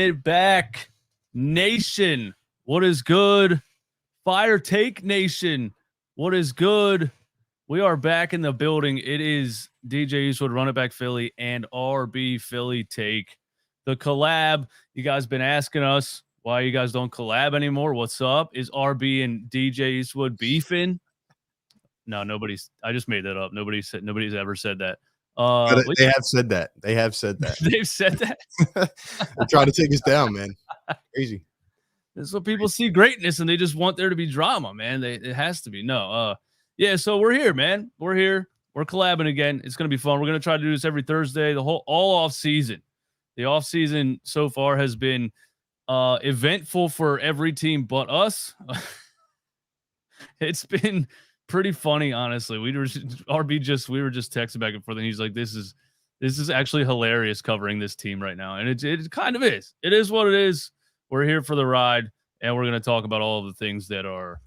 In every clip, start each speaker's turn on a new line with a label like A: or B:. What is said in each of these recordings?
A: it back, Nation. What is good? Fire Take Nation. What is good? We are back in the building. It is DJ Eastwood, Run It Back Philly, and RB Philly Take. The collab. You guys been asking us why you guys don't collab anymore. What's up? Is RB and DJ Eastwood beefing? No, nobody's. I just made that up. Nobody's ever said that.
B: They have said that. They've said
A: that.
B: They're trying to take us down, man. Crazy.
A: That's what people see greatness, and they just want there to be drama, man. It has to be. No. Yeah, so we're here, man. We're here. We're collabing again. It's gonna be fun. We're gonna try to do this every Thursday, all off season. The off season so far has been eventful for every team but us. It's been pretty funny, honestly. We were just texting back and forth, and he's like, "This is actually hilarious covering this team right now," and it kind of is. It is what it is. We're here for the ride, and we're going to talk about all of the things that are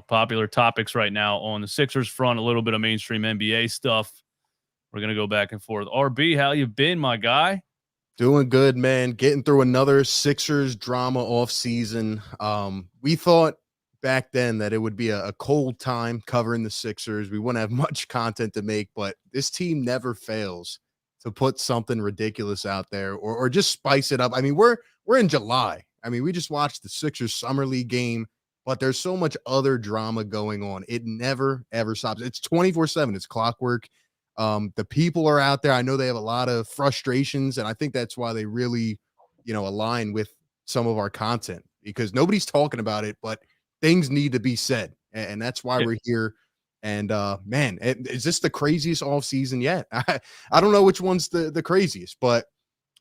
A: popular topics right now on the Sixers front. A little bit of mainstream NBA stuff. We're going to go back and forth. RB, how you been, my guy?
B: Doing good, man. Getting through another Sixers drama off season. We thought back then that it would be a cold time covering the Sixers. We wouldn't have much content to make, but this team never fails to put something ridiculous out there or just spice it up. I mean, we're in July. I mean, we just watched the Sixers Summer League game, but there's so much other drama going on. It never, ever stops. It's 24/7. It's clockwork. The people are out there. I know they have a lot of frustrations, and I think that's why they really, align with some of our content, because nobody's talking about it, but things need to be said. And that's why we're here. And man, is this the craziest off season yet? I don't know which one's the craziest, but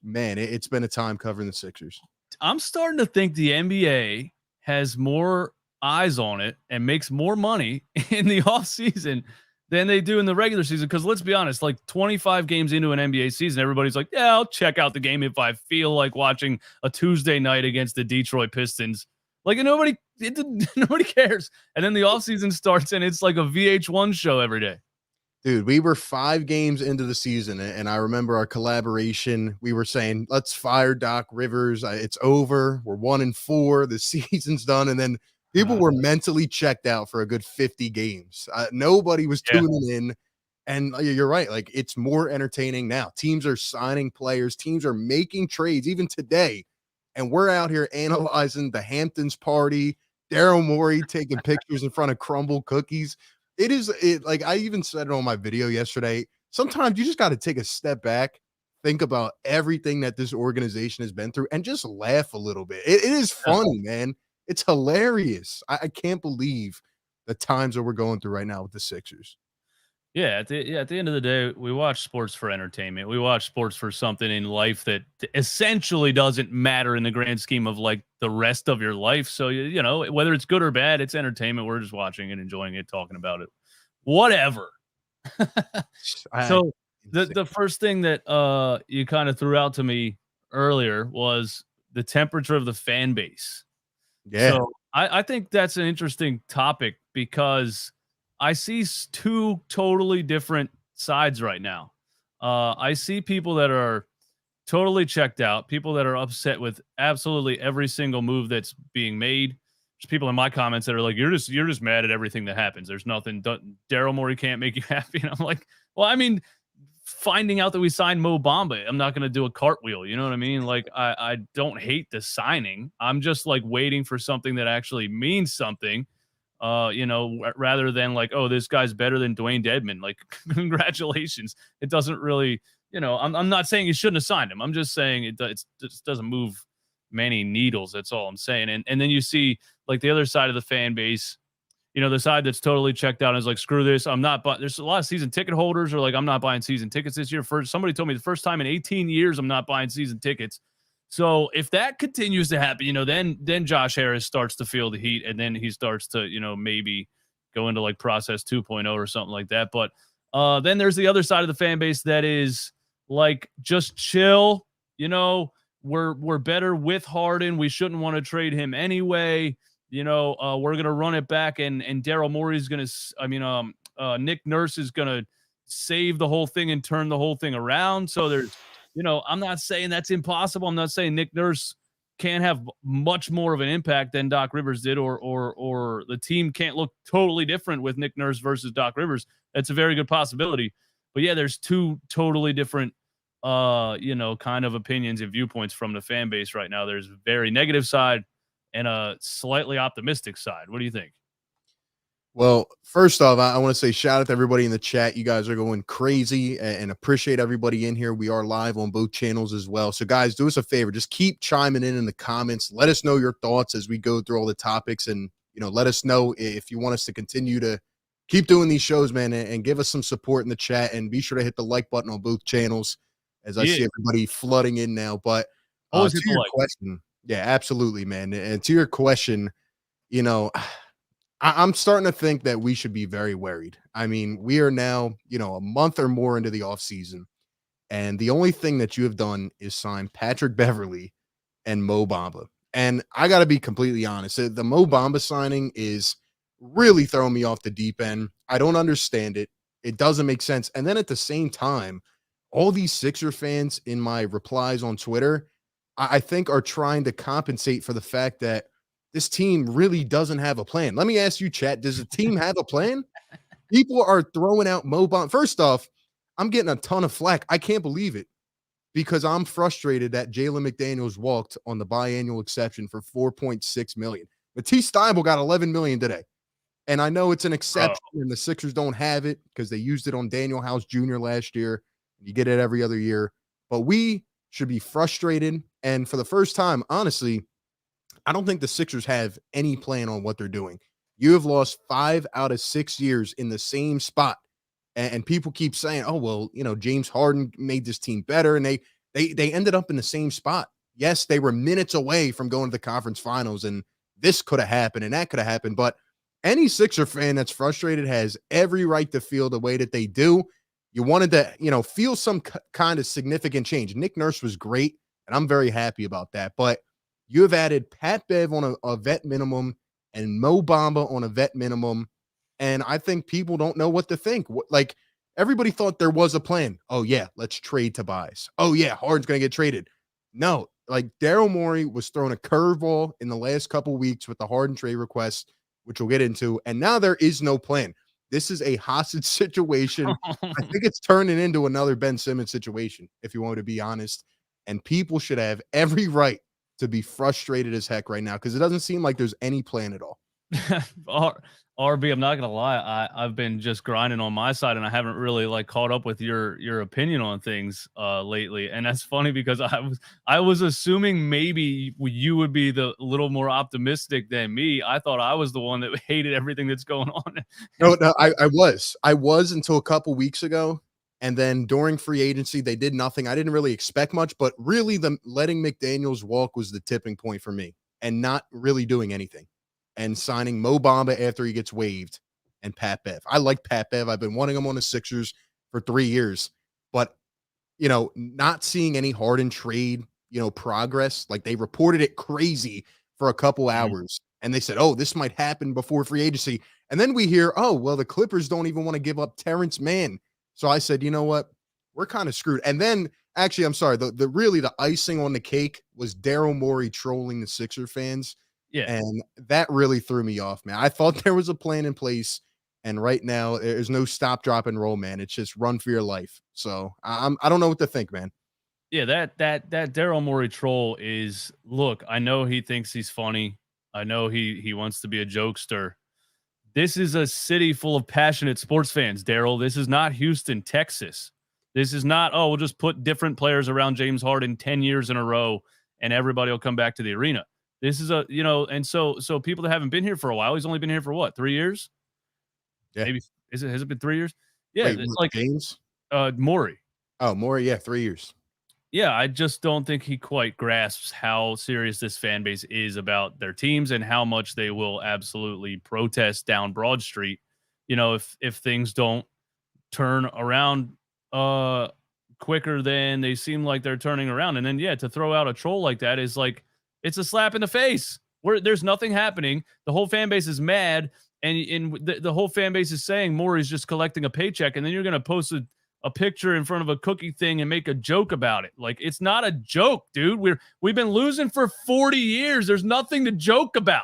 B: man, it's been a time covering the Sixers.
A: I'm starting to think the NBA has more eyes on it and makes more money in the off season than they do in the regular season. Because let's be honest, like 25 games into an NBA season, everybody's like, yeah, I'll check out the game if I feel like watching a Tuesday night against the Detroit Pistons. Like, nobody cares. And then the offseason starts, and it's like a VH1 show every day.
B: Dude, we were 5 games into the season, and I remember our collaboration. We were saying, let's fire Doc Rivers. It's over. We're 1-4. The season's done. And then people were mentally checked out for a good 50 games. Nobody was tuning in. And you're right. Like, it's more entertaining now. Teams are signing players. Teams are making trades, even today. And we're out here analyzing the Hamptons party, Daryl Morey taking pictures in front of crumble cookies. Like I even said it on my video yesterday. Sometimes you just got to take a step back, think about everything that this organization has been through, and just laugh a little bit. It is funny, man. It's hilarious. I can't believe the times that we're going through right now with the Sixers.
A: Yeah, at the end of the day, we watch sports for entertainment. We watch sports for something in life that essentially doesn't matter in the grand scheme of like the rest of your life. So, whether it's good or bad, it's entertainment. We're just watching it, enjoying it, talking about it, whatever. So the first thing that you kind of threw out to me earlier was the temperature of the fan base.
B: Yeah.
A: So I think that's an interesting topic because I see 2 totally different sides right now. I see people that are totally checked out, people that are upset with absolutely every single move that's being made. There's people in my comments that are like, you're just mad at everything that happens. There's nothing. Daryl Morey can't make you happy. And I'm like, well, I mean, finding out that we signed Bamba, I'm not going to do a cartwheel. You know what I mean? Like, I don't hate the signing. I'm just like waiting for something that actually means something. Rather than like, oh, this guy's better than Dwayne Dedmon. Like, congratulations. It doesn't really, I'm not saying you shouldn't have signed him. I'm just saying it just doesn't move many needles. That's all I'm saying. And then you see like the other side of the fan base, the side that's totally checked out and is like, screw this. I'm not buying. There's a lot of season ticket holders are like, I'm not buying season tickets this year. Somebody told me the first time in 18 years, I'm not buying season tickets. So if that continues to happen, then Josh Harris starts to feel the heat, and then he starts to, maybe go into like process 2.0 or something like that. But then there's the other side of the fan base that is like, just chill. We're better with Harden. We shouldn't want to trade him anyway. We're gonna run it back, and Daryl Morey's gonna, Nick Nurse is gonna save the whole thing and turn the whole thing around. So there's I'm not saying that's impossible. I'm not saying Nick Nurse can't have much more of an impact than Doc Rivers did, or the team can't look totally different with Nick Nurse versus Doc Rivers. That's a very good possibility. But yeah, there's two totally different kind of opinions and viewpoints from the fan base right now. There's a very negative side and a slightly optimistic side. What do you think?
B: Well, first off, I want to say shout out to everybody in the chat. You guys are going crazy and appreciate everybody in here. We are live on both channels as well. So, guys, do us a favor. Just keep chiming in the comments. Let us know your thoughts as we go through all the topics. And, let us know if you want us to continue to keep doing these shows, man, and give us some support in the chat. And be sure to hit the like button on both channels as I see everybody flooding in now. But
A: always
B: to your question, yeah, absolutely, man. And to your question, I'm starting to think that we should be very worried. I mean, we are now, a month or more into the offseason, and the only thing that you have done is sign Patrick Beverley and Mo Bamba. And I got to be completely honest. The Mo Bamba signing is really throwing me off the deep end. I don't understand it. It doesn't make sense. And then at the same time, all these Sixer fans in my replies on Twitter, I think are trying to compensate for the fact that this team really doesn't have a plan. Let me ask you, chat, does the team have a plan? People are throwing out Mo Bamba. First off, I'm getting a ton of flack. I can't believe it because I'm frustrated that Jalen McDaniels walked on the biannual exception for $4.6 million. Matisse Thybulle got $11 million today. And I know it's an exception and the Sixers don't have it because they used it on Daniel House Jr. last year. You get it every other year. But we should be frustrated. And for the first time, honestly, I don't think the Sixers have any plan on what they're doing. You have lost 5 out of 6 years in the same spot. And people keep saying, oh, well, James Harden made this team better. And they ended up in the same spot. Yes, they were minutes away from going to the conference finals. And this could have happened and that could have happened. But any Sixer fan that's frustrated has every right to feel the way that they do. You wanted to, feel some kind of significant change. Nick Nurse was great, and I'm very happy about that. But you have added Pat Bev on a vet minimum and Mo Bamba on a vet minimum. And I think people don't know what to think. Like, everybody thought there was a plan. Oh, yeah, let's trade Tobias. Oh, yeah, Harden's going to get traded. No, like Daryl Morey was throwing a curveball in the last couple weeks with the Harden trade request, which we'll get into. And now there is no plan. This is a hostage situation. I think it's turning into another Ben Simmons situation, if you want to be honest. And people should have every right to be frustrated as heck right now because it doesn't seem like there's any plan at all.
A: RB, I'm not gonna lie, I've been just grinding on my side and I haven't really caught up with your opinion on things lately. And that's funny because I was assuming maybe you would be the little more optimistic than me. I thought I was the one that hated everything that's going on.
B: No, I was until a couple weeks ago. And then during free agency, they did nothing. I didn't really expect much, but really the letting McDaniels walk was the tipping point for me and not really doing anything and signing Mo Bamba after he gets waived and Pat Bev. I like Pat Bev. I've been wanting him on the Sixers for 3 years, but not seeing any Harden trade, progress. Like they reported it crazy for a couple hours and they said, oh, this might happen before free agency. And then we hear, oh, well, the Clippers don't even want to give up Terrence Mann. So I said, you know what? We're kind of screwed. And then actually, I'm sorry, the icing on the cake was Daryl Morey trolling the Sixer fans.
A: Yeah.
B: And that really threw me off, man. I thought there was a plan in place. And right now there's no stop, drop, and roll, man. It's just run for your life. So I don't know what to think, man.
A: Yeah, that Daryl Morey troll is, look, I know he thinks he's funny. I know he wants to be a jokester. This is a city full of passionate sports fans, Daryl. This is not Houston, Texas. This is not, oh, we'll just put different players around James Harden 10 years in a row and everybody will come back to the arena. This is and so people that haven't been here for a while, he's only been here for what, 3 years?
B: Yeah.
A: Maybe, has it been 3 years? Yeah.
B: Wait,
A: it's like
B: James?
A: Morey.
B: Oh, Morey, yeah, 3 years.
A: Yeah, I just don't think he quite grasps how serious this fan base is about their teams and how much they will absolutely protest down Broad Street, if things don't turn around quicker than they seem like they're turning around. And then, to throw out a troll like that is like, it's a slap in the face where there's nothing happening. The whole fan base is mad. And the whole fan base is saying Morey's just collecting a paycheck. And then you're going to post a picture in front of a cookie thing and make a joke about it. Like, it's not a joke, dude. We've been losing for 40 years. There's nothing to joke about.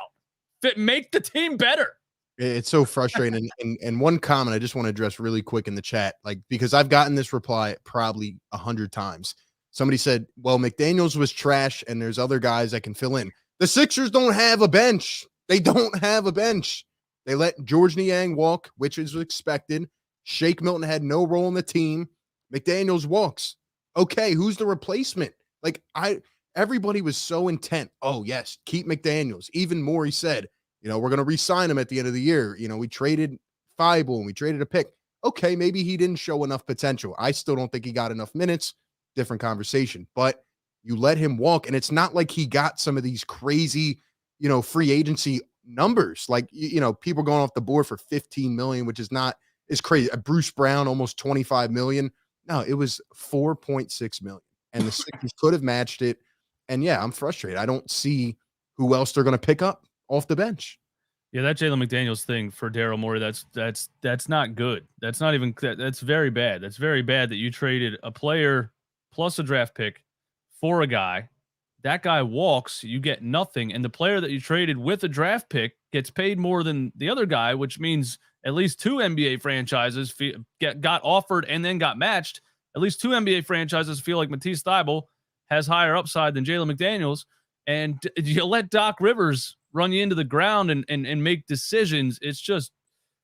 A: Make the team better.
B: It's so frustrating. And one comment I just want to address really quick in the chat, like, because I've gotten this reply probably 100 times. Somebody said, well, McDaniels was trash and there's other guys that can fill in. The Sixers don't have a bench. They don't have a bench. They let George Niang walk, which is expected. Shake Milton had no role in the team. McDaniels walks. Okay, who's the replacement? Like, everybody was so intent. Oh, yes, keep McDaniels. Even Morey said, we're going to re-sign him at the end of the year. We traded Feibel and we traded a pick. Okay, maybe he didn't show enough potential. I still don't think he got enough minutes. Different conversation. But you let him walk, and it's not like he got some of these crazy, free agency numbers. Like, people going off the board for $15 million, which is crazy. Bruce Brown, almost $25 million. No, it was $4.6 million. And the Sixers could have matched it. And yeah, I'm frustrated. I don't see who else they're going to pick up off the bench.
A: Yeah, that Jalen McDaniels thing for Daryl Morey, that's not good. That's not even that's very bad. That's very bad that you traded a player plus a draft pick for a guy. That guy walks, you get nothing, and the player that you traded with a draft pick gets paid more than the other guy, which means at least two NBA franchises got offered and then got matched. At least two NBA franchises feel like Matisse Thybulle has higher upside than Jalen McDaniels, and you let Doc Rivers run you into the ground and make decisions. It's just,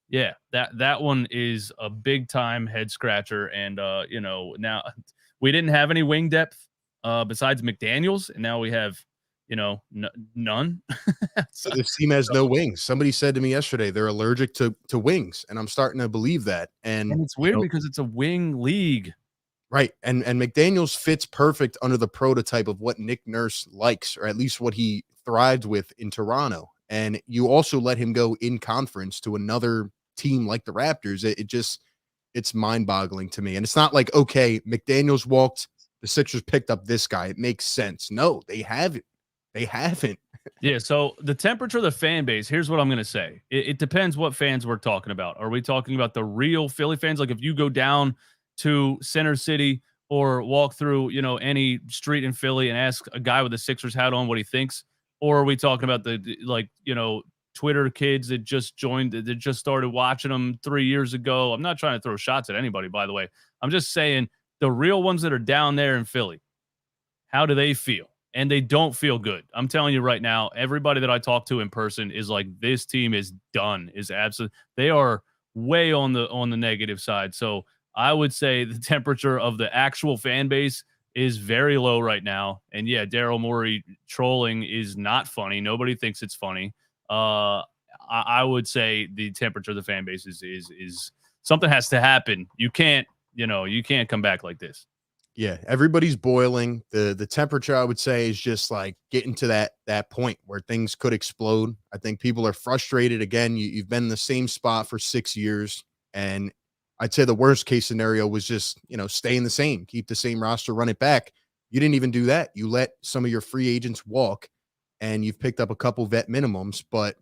A: yeah, that one is a big time head scratcher. And now we didn't have any wing depth besides McDaniels, and now we have none.
B: So this team has no wings. Somebody said to me yesterday they're allergic to wings, and I'm starting to believe that. And
A: it's weird because it's a wing league.
B: Right. And McDaniels fits perfect under the prototype of what Nick Nurse likes, or at least what he thrived with in Toronto. And you also let him go in conference to another team like the Raptors. It's mind-boggling to me. And it's not like, okay, McDaniels walked, the Sixers picked up this guy. It makes sense. No, they haven't. They haven't.
A: Yeah, so the temperature of the fan base, here's what I'm going to say. It depends what fans we're talking about. Are we talking about the real Philly fans? Like if you go down to Center City or walk through, any street in Philly and ask a guy with a Sixers hat on what he thinks? Or are we talking about the Twitter kids that just joined, that just started watching them 3 years ago? I'm not trying to throw shots at anybody, by the way. I'm just saying the real ones that are down there in Philly, how do they feel? And they don't feel good. I'm telling you right now, everybody that I talk to in person is like, this team is done, is absolute. They are way on the negative side. So I would say the temperature of the actual fan base is very low right now. And yeah, Daryl Morey trolling is not funny. Nobody thinks it's funny. I would say the temperature of the fan base is something has to happen. You can't come back like this.
B: Yeah, everybody's boiling. The temperature, I would say, is just like getting to that point where things could explode. I think people are frustrated. Again, you've been in the same spot for 6 years, and I'd say the worst case scenario was just, stay in the same, keep the same roster, run it back. You didn't even do that. You let some of your free agents walk, and you've picked up a couple vet minimums, but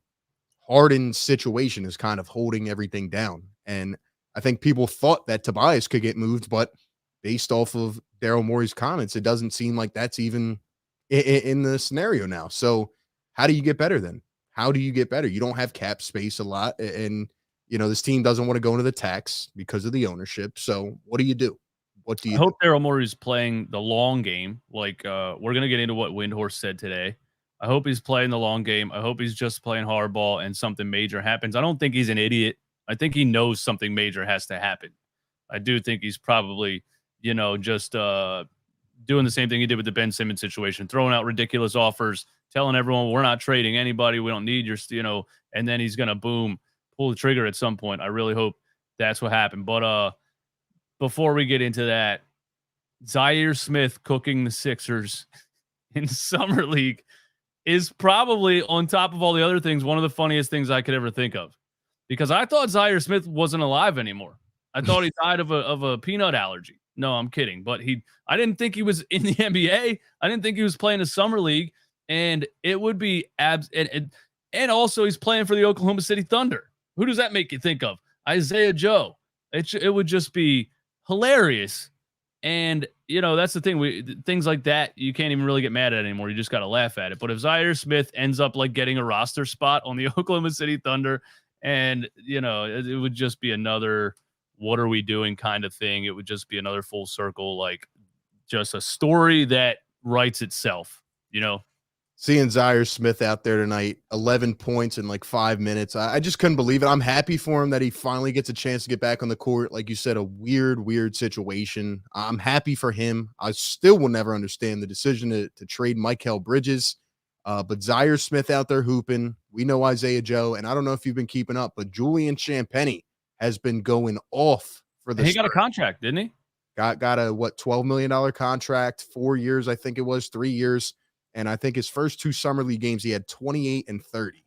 B: Harden's situation is kind of holding everything down. And I think people thought that Tobias could get moved, but based off of Daryl Morey's comments, it doesn't seem like that's even in the scenario now. So how do you get better then? How do you get better? You don't have cap space a lot, and this team doesn't want to go into the tax because of the ownership. So what do you do? I
A: hope Daryl Morey's playing the long game. Like we're going to get into what Windhorst said today. I hope he's playing the long game. I hope he's just playing hardball and something major happens. I don't think he's an idiot. I think he knows something major has to happen. I do think he's probably, just doing the same thing he did with the Ben Simmons situation, throwing out ridiculous offers, telling everyone we're not trading anybody. We don't need your, and then he's going to pull the trigger at some point. I really hope that's what happened. But before we get into that, Zaire Smith cooking the Sixers in Summer League is probably, on top of all the other things, one of the funniest things I could ever think of. Because I thought Zaire Smith wasn't alive anymore. I thought he died of a peanut allergy. No, I'm kidding. But I didn't think he was in the NBA. I didn't think he was playing a Summer League. And it would be and also he's playing for the Oklahoma City Thunder. Who does that make you think of? Isaiah Joe. It would just be hilarious. And, that's the thing. Things like that, you can't even really get mad at anymore. You just got to laugh at it. But if Zaire Smith ends up like getting a roster spot on the Oklahoma City Thunder, and, it would just be another, what are we doing kind of thing. It would just be another full circle, like just a story that writes itself,
B: Seeing Zaire Smith out there tonight, 11 points in like 5 minutes. I just couldn't believe it. I'm happy for him that he finally gets a chance to get back on the court. Like you said, a weird situation. I'm happy for him. I still will never understand the decision to trade Mikal Bridges. But Zaire Smith out there hooping. We know Isaiah Joe, and I don't know if you've been keeping up, but Julian Champagnie has been going off for the.
A: He got a contract, didn't he?
B: Got a $12 million contract, 4 years, I think it was, 3 years. And I think his first 2 summer league games, he had 28 and 30.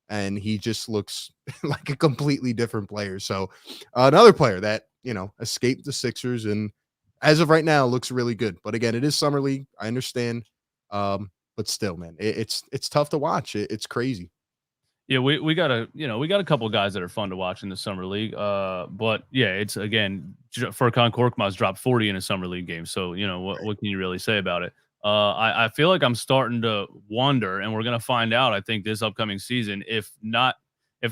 B: And he just looks like a completely different player. So another player that, escaped the Sixers and as of right now looks really good. But again, it is summer league. I understand. But still, man, it's tough to watch. It's crazy.
A: Yeah, we got a couple of guys that are fun to watch in the summer league. But yeah, it's again, Furkan Korkmaz dropped 40 in a summer league game. So, what can you really say about it? I feel like I'm starting to wonder, and we're going to find out, I think, this upcoming season, if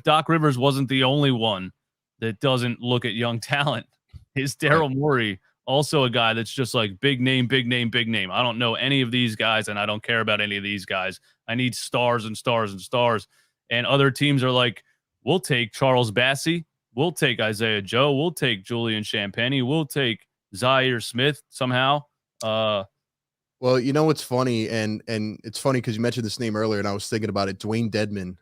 A: Doc Rivers wasn't the only one that doesn't look at young talent. Is Daryl Morey also a guy that's just like big name? I don't know any of these guys, and I don't care about any of these guys. I need stars and stars and stars. And other teams are like, we'll take Charles Bassey. We'll take Isaiah Joe. We'll take Julian Champagnie. We'll take Zaire Smith somehow.
B: Well, you know what's funny, and it's funny because you mentioned this name earlier, and I was thinking about it. Dwayne Dedmon.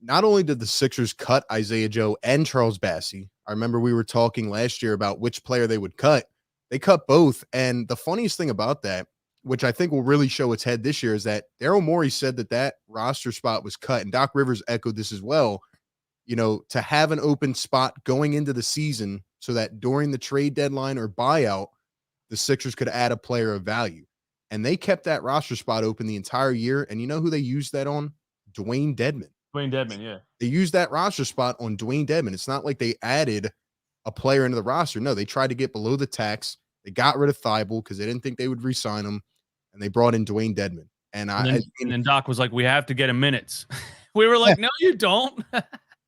B: Not only did the Sixers cut Isaiah Joe and Charles Bassey, I remember we were talking last year about which player they would cut. They cut both, and the funniest thing about that, which I think will really show its head this year, is that Daryl Morey said that roster spot was cut, and Doc Rivers echoed this as well. To have an open spot going into the season so that during the trade deadline or buyout, the Sixers could add a player of value. And they kept that roster spot open the entire year. And you know who they used that on? Dwayne Dedmon.
A: Yeah.
B: They used that roster spot on Dwayne Dedmon. It's not like they added a player into the roster. No, they tried to get below the tax. They got rid of Thibault because they didn't think they would re-sign him. And they brought in Dwayne Dedmon. And
A: then Doc was like, we have to get him minutes. We were like, no, you don't.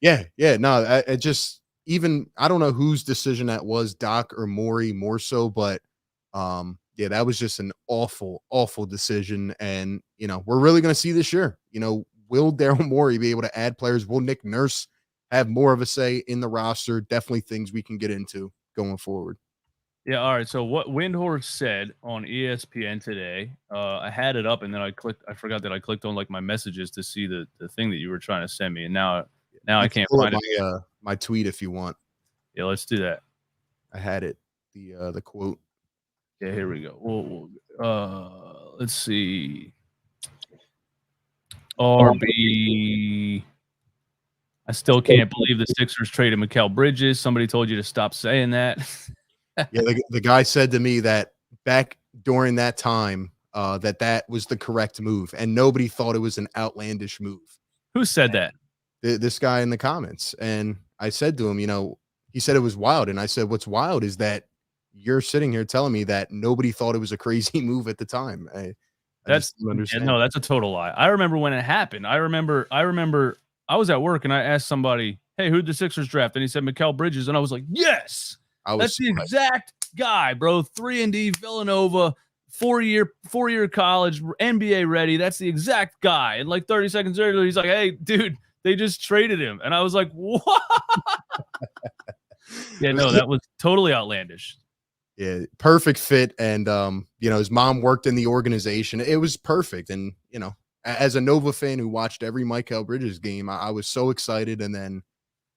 B: Yeah. No, I don't know whose decision that was, Doc or Morey more so, but yeah, that was just an awful, awful decision. And, we're really going to see this year, will Daryl Morey be able to add players? Will Nick Nurse have more of a say in the roster? Definitely things we can get into going forward.
A: Yeah. All right. So what Windhorse said on ESPN today, I had it up and then I forgot that I clicked on like my messages to see the thing that you were trying to send me. And now I can't find it.
B: My tweet if you want.
A: Yeah, let's do that.
B: I had it. The quote.
A: Yeah, here we go. Let's see. RB. I still can't believe the Sixers traded Mikal Bridges. Somebody told you to stop saying that.
B: Yeah, the guy said to me that back during that time, that was the correct move, and nobody thought it was an outlandish move.
A: Who said that?
B: This guy in the comments. And I said to him, he said it was wild. And I said, what's wild is that you're sitting here telling me that nobody thought it was a crazy move at the time.
A: That's a total lie. I remember when it happened. I remember I was at work and I asked somebody, hey, who'd the Sixers draft? And he said Mikal Bridges. And I was like, yes, that's the exact guy, bro. 3-and-D Villanova, 4-year college, NBA ready. That's the exact guy. And like 30 seconds earlier, he's like, hey, dude, they just traded him. And I was like, what? Yeah, no, that was totally outlandish.
B: Yeah, perfect fit. And, his mom worked in the organization. It was perfect. And, as a Nova fan who watched every Mikal Bridges game, I was so excited. And then,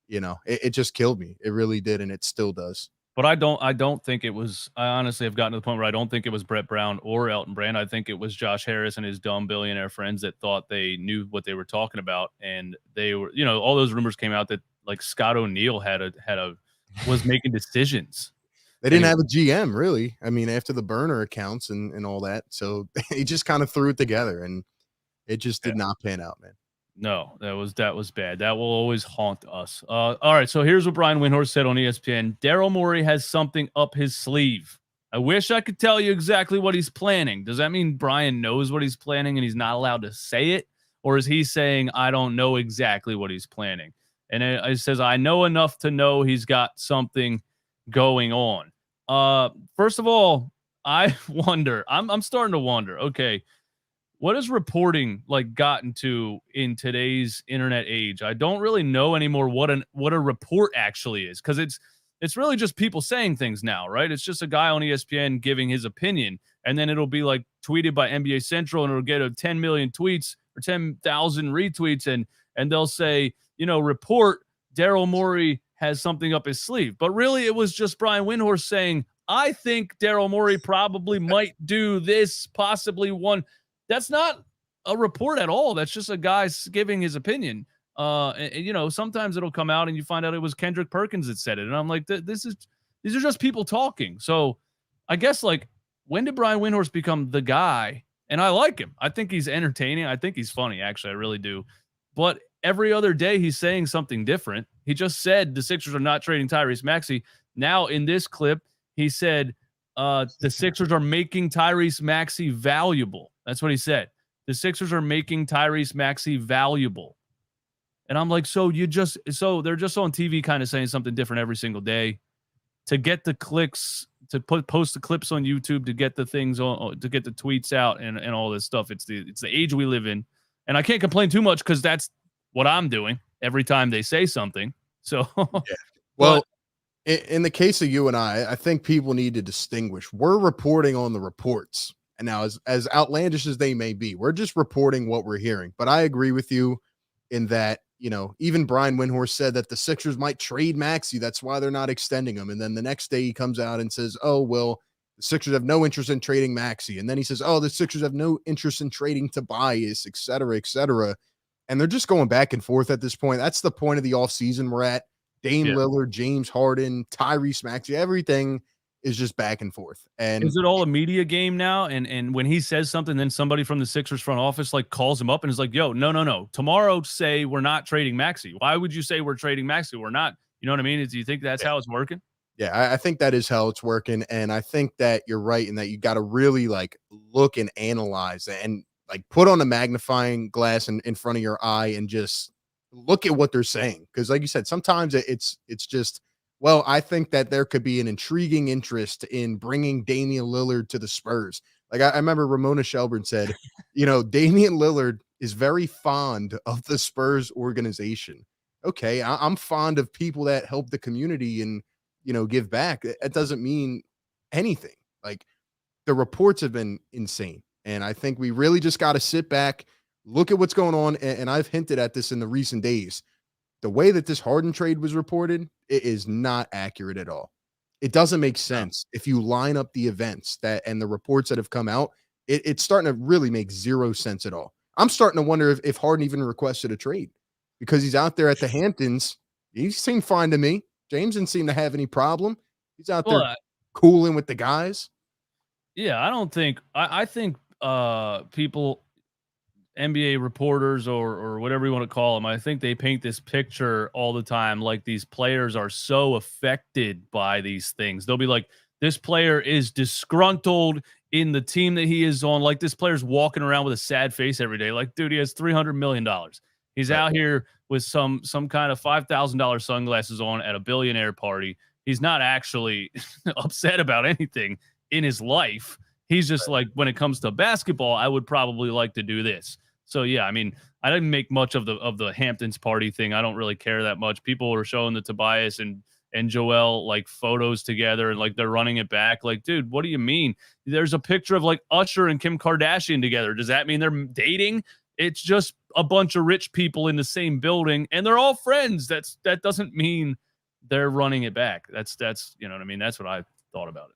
B: it just killed me. It really did. And it still does.
A: But I don't think it was, I honestly have gotten to the point where I don't think it was Brett Brown or Elton Brand. I think it was Josh Harris and his dumb billionaire friends that thought they knew what they were talking about. And they were, all those rumors came out that like Scott O'Neal was making decisions.
B: They didn't have a GM, really. I mean, after the burner accounts and all that. So he just kind of threw it together and it just did not pan out, man.
A: No, that was bad. That will always haunt us. All right, so here's what Brian Windhorst said on ESPN. Daryl Morey has something up his sleeve. I wish I could tell you exactly what he's planning. Does that mean Brian knows what he's planning and he's not allowed to say it? Or is he saying, I don't know exactly what he's planning? And it says, I know enough to know he's got something going on. First of all, I wonder, I'm starting to wonder, okay, what has reporting like gotten to in today's internet age? I don't really know anymore what a report actually is, because it's really just people saying things now, right? It's just a guy on ESPN giving his opinion, and then it'll be like tweeted by NBA Central, and it'll get a 10 million tweets or 10,000 retweets, and they'll say, report Daryl Morey has something up his sleeve. But really, it was just Brian Windhorst saying, I think Daryl Morey probably might do this, possibly one. That's not a report at all. That's just a guy giving his opinion. Sometimes it'll come out and you find out it was Kendrick Perkins that said it. And I'm like, these are just people talking. So I guess, like, when did Brian Windhorst become the guy? And I like him. I think he's entertaining. I think he's funny, actually. I really do. But every other day he's saying something different. He just said the Sixers are not trading Tyrese Maxey. Now in this clip, he said the Sixers are making Tyrese Maxey valuable. That's what he said. The Sixers are making Tyrese Maxey valuable. And I'm like, so they're just on TV kind of saying something different every single day to get the clicks, to post the clips on YouTube, to get the things on, to get the tweets out and all this stuff. It's the age we live in. And I can't complain too much because that's what I'm doing every time they say something. So,
B: yeah. Well, in the case of you and I think people need to distinguish. We're reporting on the reports. And now, as outlandish as they may be, we're just reporting what we're hearing. But I agree with you in that, even Brian Windhorst said that the Sixers might trade Maxey. That's why they're not extending him. And then the next day he comes out and says, oh, well, the Sixers have no interest in trading Maxey. And then he says, oh, the Sixers have no interest in trading Tobias, et cetera, et cetera. And they're just going back and forth at this point. That's the point of the offseason we're at. Dame Lillard, James Harden, Tyrese Maxey, everything is just back and forth. And
A: is it all a media game now? And when he says something, then somebody from the Sixers front office like calls him up and is like, yo, no. Tomorrow say we're not trading Maxey. Why would you say we're trading Maxey? We're not. You know what I mean? Do you think that's how it's working?
B: Yeah, I think that is how it's working. And I think that you're right in that you got to really like look and analyze and like put on a magnifying glass in front of your eye and just look at what they're saying. Because like you said, sometimes it's just, well, I think that there could be an intriguing interest in bringing Damian Lillard to the Spurs. Like I remember Ramona Shelburne said, Damian Lillard is very fond of the Spurs organization. Okay, I'm fond of people that help the community and, give back. That doesn't mean anything. Like the reports have been insane. And I think we really just got to sit back, look at what's going on. And I've hinted at this in the recent days. The way that this Harden trade was reported, it is not accurate at all. It doesn't make sense. If you line up the events and the reports that have come out, it's starting to really make zero sense at all. I'm starting to wonder if Harden even requested a trade because he's out there at the Hamptons. He seemed fine to me. James didn't seem to have any problem. He's out there cooling with the guys.
A: Yeah, I don't think I think people, NBA reporters or whatever you want to call them, I think they paint this picture all the time like these players are so affected by these things. They'll be like, this player is disgruntled in the team that he is on. Like this player's walking around with a sad face every day. Like, dude, he has $300 million. He's out here with some kind of $5,000 sunglasses on at a billionaire party. He's not actually upset about anything in his life. He's just like, when it comes to basketball, I would probably like to do this. So yeah, I mean, I didn't make much of the Hamptons party thing. I don't really care that much. People were showing the Tobias and Joel like photos together and like they're running it back. Like, dude, what do you mean? There's a picture of like Usher and Kim Kardashian together. Does that mean they're dating? It's just a bunch of rich people in the same building and they're all friends. That doesn't mean they're running it back. That's you know what I mean? That's what I thought about it.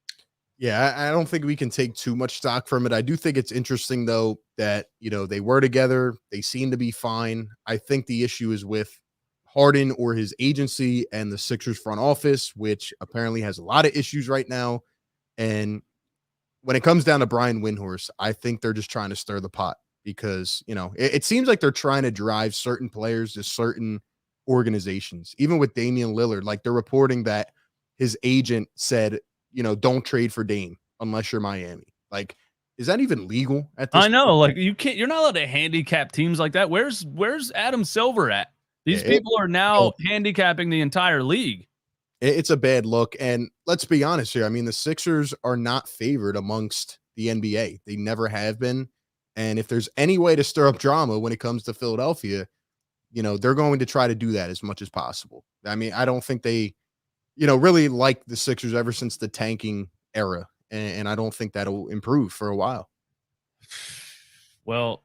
B: Yeah, I don't think we can take too much stock from it. I do think it's interesting, though, that, they were together. They seem to be fine. I think the issue is with Harden or his agency and the Sixers front office, which apparently has a lot of issues right now. And when it comes down to Brian Windhorst, I think they're just trying to stir the pot. because, it seems like they're trying to drive certain players to certain organizations. Even with Damian Lillard, like they're reporting that his agent said, don't trade for Dame unless you're Miami. Like, is that even legal at this
A: I know,
B: point?
A: like you're not allowed to handicap teams like that. Where's Adam Silver at?
B: Yeah,
A: These people are now handicapping the entire league.
B: it's a bad look. And let's be honest here. I mean, the Sixers are not favored amongst the NBA. They never have been. And if there's any way to stir up drama when it comes to Philadelphia, they're going to try to do that as much as possible. I mean, I don't think they, really like the Sixers ever since the tanking era. And I don't think that'll improve for a while.
A: Well,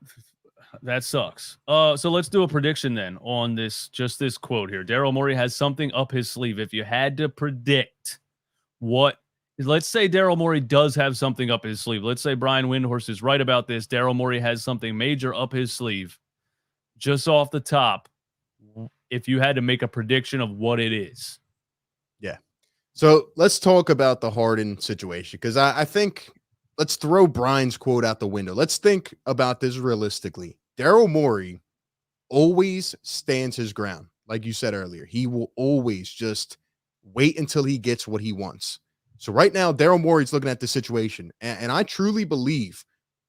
A: that sucks. So let's do a prediction then on this quote here. Daryl Morey has something up his sleeve. If you had to predict let's say Daryl Morey does have something up his sleeve. Let's say Brian Windhorst is right about this. Daryl Morey has something major up his sleeve. Just off the top, if you had to make a prediction of what it is.
B: Yeah. So let's talk about the Harden situation, because I think let's throw Brian's quote out the window. Let's think about this realistically. Daryl Morey always stands his ground. Like you said earlier, he will always just wait until he gets what he wants. So right now, Daryl Morey's looking at the situation, and I truly believe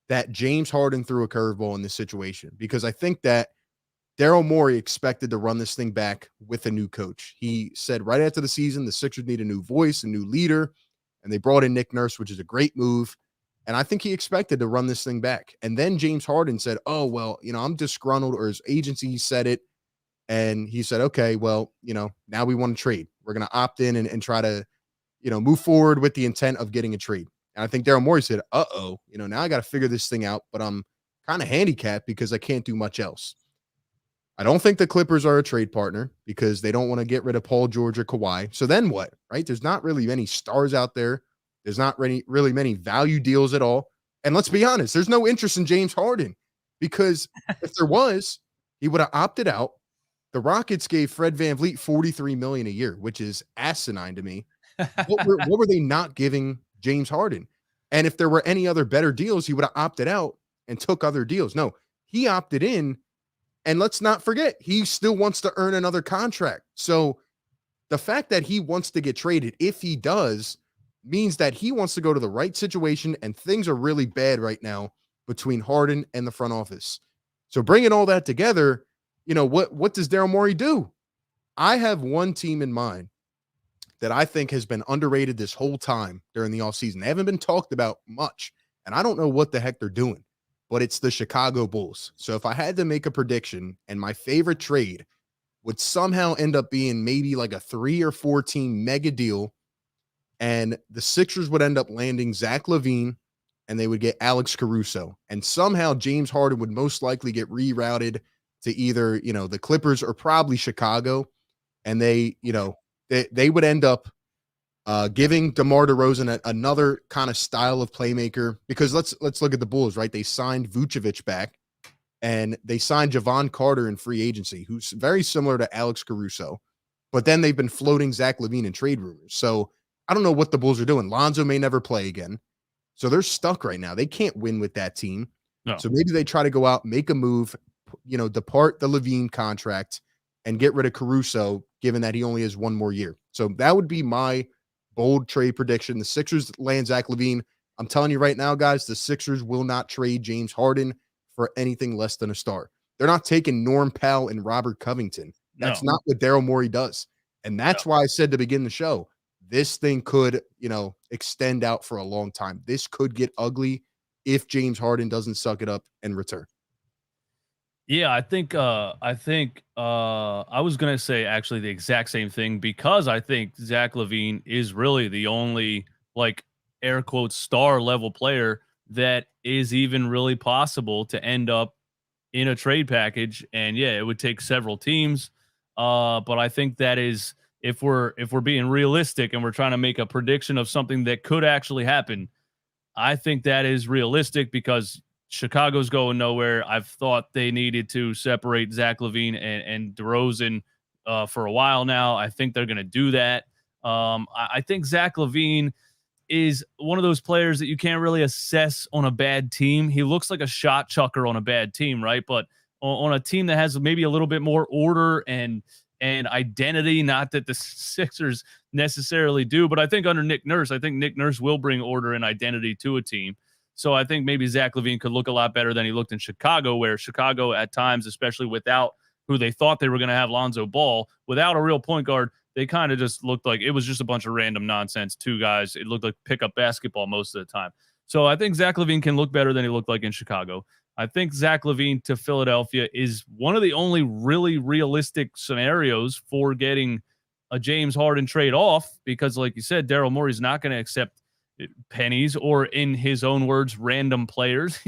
B: that James Harden threw a curveball in this situation, because I think that Daryl Morey expected to run this thing back with a new coach. He said right after the season, the Sixers need a new voice, a new leader, and they brought in Nick Nurse, which is a great move. And I think he expected to run this thing back. And then James Harden said, oh, well, I'm disgruntled, or his agency said it. And he said, okay, well, now we want to trade. We're going to opt in and try to, move forward with the intent of getting a trade. And I think Daryl Morey said, now I got to figure this thing out, but I'm kind of handicapped because I can't do much else. I don't think the Clippers are a trade partner because they don't want to get rid of Paul George or Kawhi. So then what, right? There's not really many stars out there. There's not really many value deals at all. And let's be honest, there's no interest in James Harden, because if there was, he would have opted out. The Rockets gave Fred VanVleet $43 million a year, which is asinine to me. What were they not giving James Harden? And if there were any other better deals, he would have opted out and took other deals. No, he opted in. And let's not forget, he still wants to earn another contract. So the fact that he wants to get traded, if he does, means that he wants to go to the right situation, and things are really bad right now between Harden and the front office. So bringing all that together, what does Daryl Morey do? I have one team in mind that I think has been underrated this whole time during the offseason. They haven't been talked about much, and I don't know what the heck they're doing, but it's the Chicago Bulls. So if I had to make a prediction, and my favorite trade would somehow end up being maybe like a 3 or 4 team mega deal, and the Sixers would end up landing Zach LaVine, and they would get Alex Caruso, and somehow James Harden would most likely get rerouted to either, the Clippers or probably Chicago. And they would end up giving DeMar DeRozan another kind of style of playmaker, because let's look at the Bulls, right? They signed Vucevic back, and they signed Javon Carter in free agency, who's very similar to Alex Caruso, but then they've been floating Zach LaVine in trade rumors. So I don't know what the Bulls are doing. Lonzo may never play again. So they're stuck right now. They can't win with that team. No. So maybe they try to go out, make a move, depart the LaVine contract and get rid of Caruso, given that he only has one more year. So that would be my bold trade prediction. The Sixers land Zach LaVine. I'm telling you right now, guys, the Sixers will not trade James Harden for anything less than a star. They're not taking Norm Powell and Robert Covington. That's not what Daryl Morey does. And that's why I said to begin the show, this thing could, extend out for a long time. This could get ugly if James Harden doesn't suck it up and return.
A: Yeah, I think I was going to say actually the exact same thing, because I think Zach LaVine is really the only, like, air quotes, star level player that is even really possible to end up in a trade package. And yeah, it would take several teams. But I think that is, if we're being realistic and we're trying to make a prediction of something that could actually happen, I think that is realistic, because Chicago's going nowhere. I've thought they needed to separate Zach LaVine and DeRozan for a while now. I think they're going to do that. I think Zach LaVine is one of those players that you can't really assess on a bad team. He looks like a shot chucker on a bad team, right? But on a team that has maybe a little bit more order and identity, not that the Sixers necessarily do, but I think under Nick Nurse, I think Nick Nurse will bring order and identity to a team. So I think maybe Zach LaVine could look a lot better than he looked in Chicago, where Chicago at times, especially without who they thought they were going to have, Lonzo Ball, without a real point guard, they kind of just looked like it was just a bunch of random nonsense. Two guys. It looked like pickup basketball most of the time. So I think Zach LaVine can look better than he looked like in Chicago. I think Zach LaVine to Philadelphia is one of the only really realistic scenarios for getting a James Harden trade off, because like you said, Daryl Morey's not going to accept pennies or, in his own words, random players.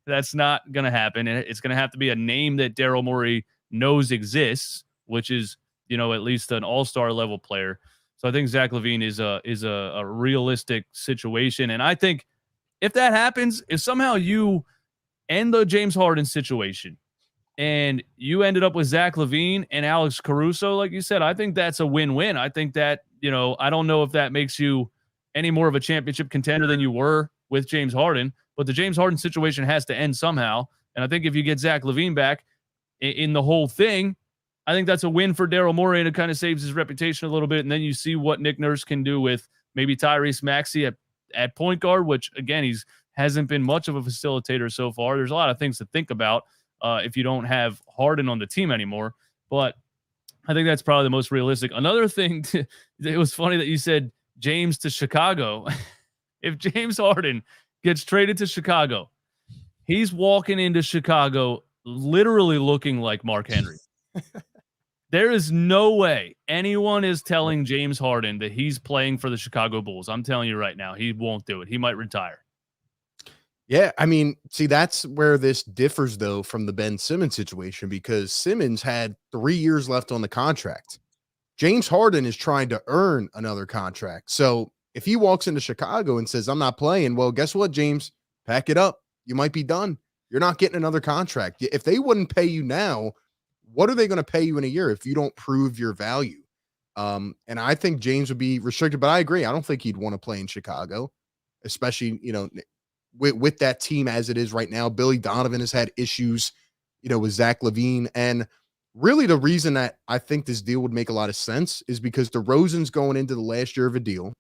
A: That's not going to happen. And it's going to have to be a name that Daryl Morey knows exists, which is, at least an all-star level player. So I think Zach LaVine is a realistic situation. And I think if that happens, if somehow you end the James Harden situation and you ended up with Zach LaVine and Alex Caruso, like you said, I think that's a win-win. I think that, I don't know if that makes you any more of a championship contender than you were with James Harden, but the James Harden situation has to end somehow. And I think if you get Zach LaVine back in the whole thing, I think that's a win for Daryl Morey, and it kind of saves his reputation a little bit. And then you see what Nick Nurse can do with maybe Tyrese Maxey at point guard, which, again, hasn't been much of a facilitator so far. There's a lot of things to think about if you don't have Harden on the team anymore. But I think that's probably the most realistic. Another thing, it was funny that you said James to Chicago. If James Harden gets traded to Chicago, he's walking into Chicago literally looking like Mark Henry. There is no way anyone is telling James Harden that he's playing for the Chicago Bulls. I'm telling you right now, he won't do it. He might retire.
B: Yeah, I mean, see, that's where this differs, though, from the Ben Simmons situation, because Simmons had 3 years left on the contract. James Harden is trying to earn another contract. So if he walks into Chicago and says, I'm not playing, well, guess what, James? Pack it up. You might be done. You're not getting another contract. If they wouldn't pay you now, what are they going to pay you in a year if you don't prove your value? And I think James would be restricted, but I agree. I don't think he'd want to play in Chicago, especially, with that team as it is right now. Billy Donovan has had issues, with Zach LaVine. And really the reason that I think this deal would make a lot of sense is because DeRozan's going into the last year of a deal.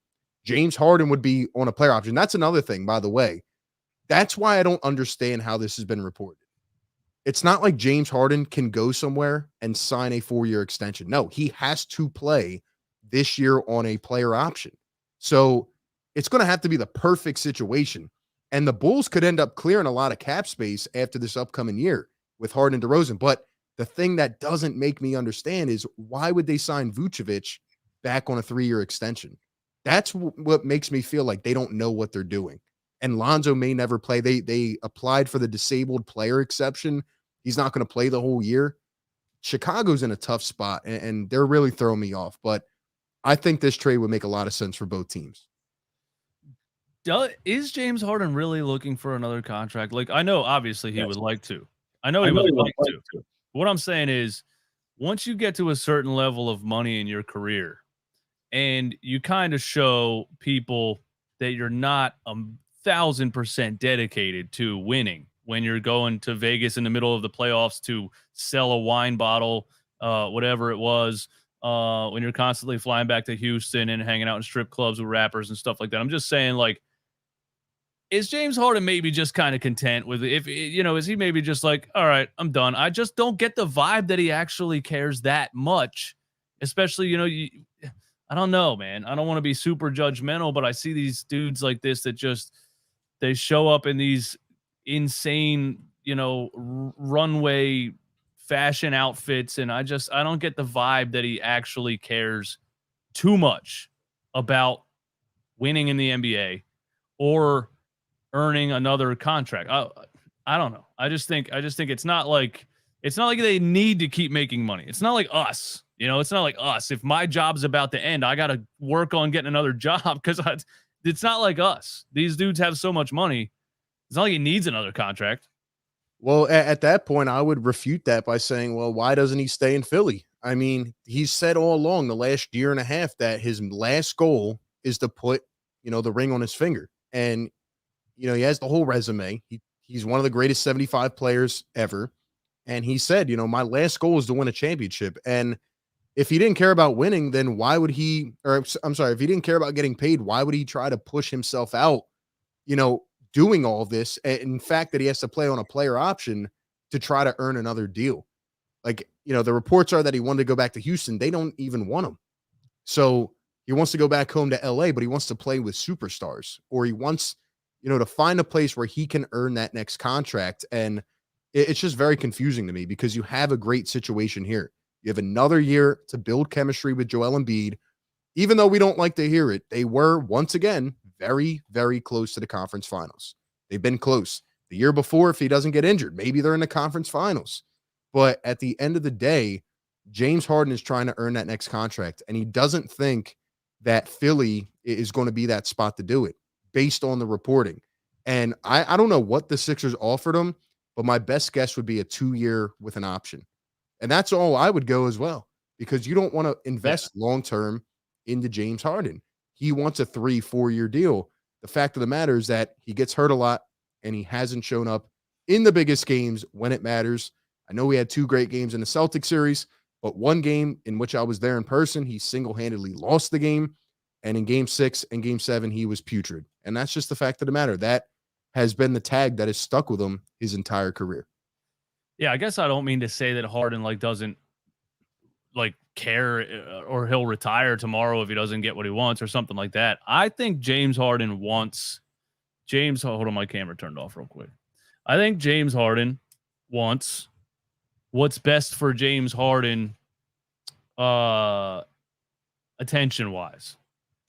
B: James Harden would be on a player option. That's another thing, by the way. That's why I don't understand how this has been reported. It's not like James Harden can go somewhere and sign a 4-year extension. No, he has to play this year on a player option. So it's going to have to be the perfect situation. And the Bulls could end up clearing a lot of cap space after this upcoming year with Harden and DeRozan. But the thing that doesn't make me understand is, why would they sign Vucevic back on a 3-year extension? That's what makes me feel like they don't know what they're doing. And Lonzo may never play. They applied for the disabled player exception. He's not going to play the whole year. Chicago's in a tough spot, and they're really throwing me off. But I think this trade would make a lot of sense for both teams.
A: Is James Harden really looking for another contract? Like, I know obviously he would like to. I know he would like to. What I'm saying is, once you get to a certain level of money in your career and you kind of show people that you're not 1,000% dedicated to winning, when you're going to Vegas in the middle of the playoffs to sell a wine bottle, whatever it was, when you're constantly flying back to Houston and hanging out in strip clubs with rappers and stuff like that. I'm just saying, like, is James Harden maybe just kind of content with, is he maybe just like, all right, I'm done. I just don't get the vibe that he actually cares that much, especially, I don't know, man. I don't want to be super judgmental, but I see these dudes like this that just, they show up in these insane, runway fashion outfits. And I don't get the vibe that he actually cares too much about winning in the NBA or earning another contract. I don't know. I just think it's not like they need to keep making money. It's not like us, it's not like us. If my job's about to end, I got to work on getting another job, because it's not like us. These dudes have so much money. It's not like he needs another contract.
B: Well, at that point, I would refute that by saying, well, why doesn't he stay in Philly? I mean, he's said all along the last year and a half that his last goal is to put, the ring on his finger. And, he has the whole resume. He's one of the greatest 75 players ever. And he said, my last goal is to win a championship. And if he didn't care about winning, then why would he, or I'm sorry, if he didn't care about getting paid, why would he try to push himself out, doing all this? And in fact, that he has to play on a player option to try to earn another deal. Like, the reports are that he wanted to go back to Houston. They don't even want him. So he wants to go back home to LA, but he wants to play with superstars, or he wants, to find a place where he can earn that next contract. And it's just very confusing to me because you have a great situation here. You have another year to build chemistry with Joel Embiid. Even though we don't like to hear it, they were once again very, very close to the conference finals. They've been close. The year before, if he doesn't get injured, maybe they're in the conference finals. But at the end of the day, James Harden is trying to earn that next contract, and he doesn't think that Philly is going to be that spot to do it based on the reporting. And I don't know what the Sixers offered him, but my best guess would be a 2-year with an option. And that's all I would go as well, because you don't want to invest long-term into James Harden. He wants a 3-4-year deal. The fact of the matter is that he gets hurt a lot and he hasn't shown up in the biggest games when it matters. I know we had 2 great games in the Celtics series, but one game in which I was there in person, he single-handedly lost the game. And in game 6 and game 7, he was putrid. And that's just the fact of the matter. That has been the tag that has stuck with him his entire career.
A: Yeah, I guess I don't mean to say that Harden doesn't care, or he'll retire tomorrow if he doesn't get what he wants or something like that. I think James Harden wants hold on, my camera turned off real quick. I think James Harden wants what's best for James Harden, attention wise.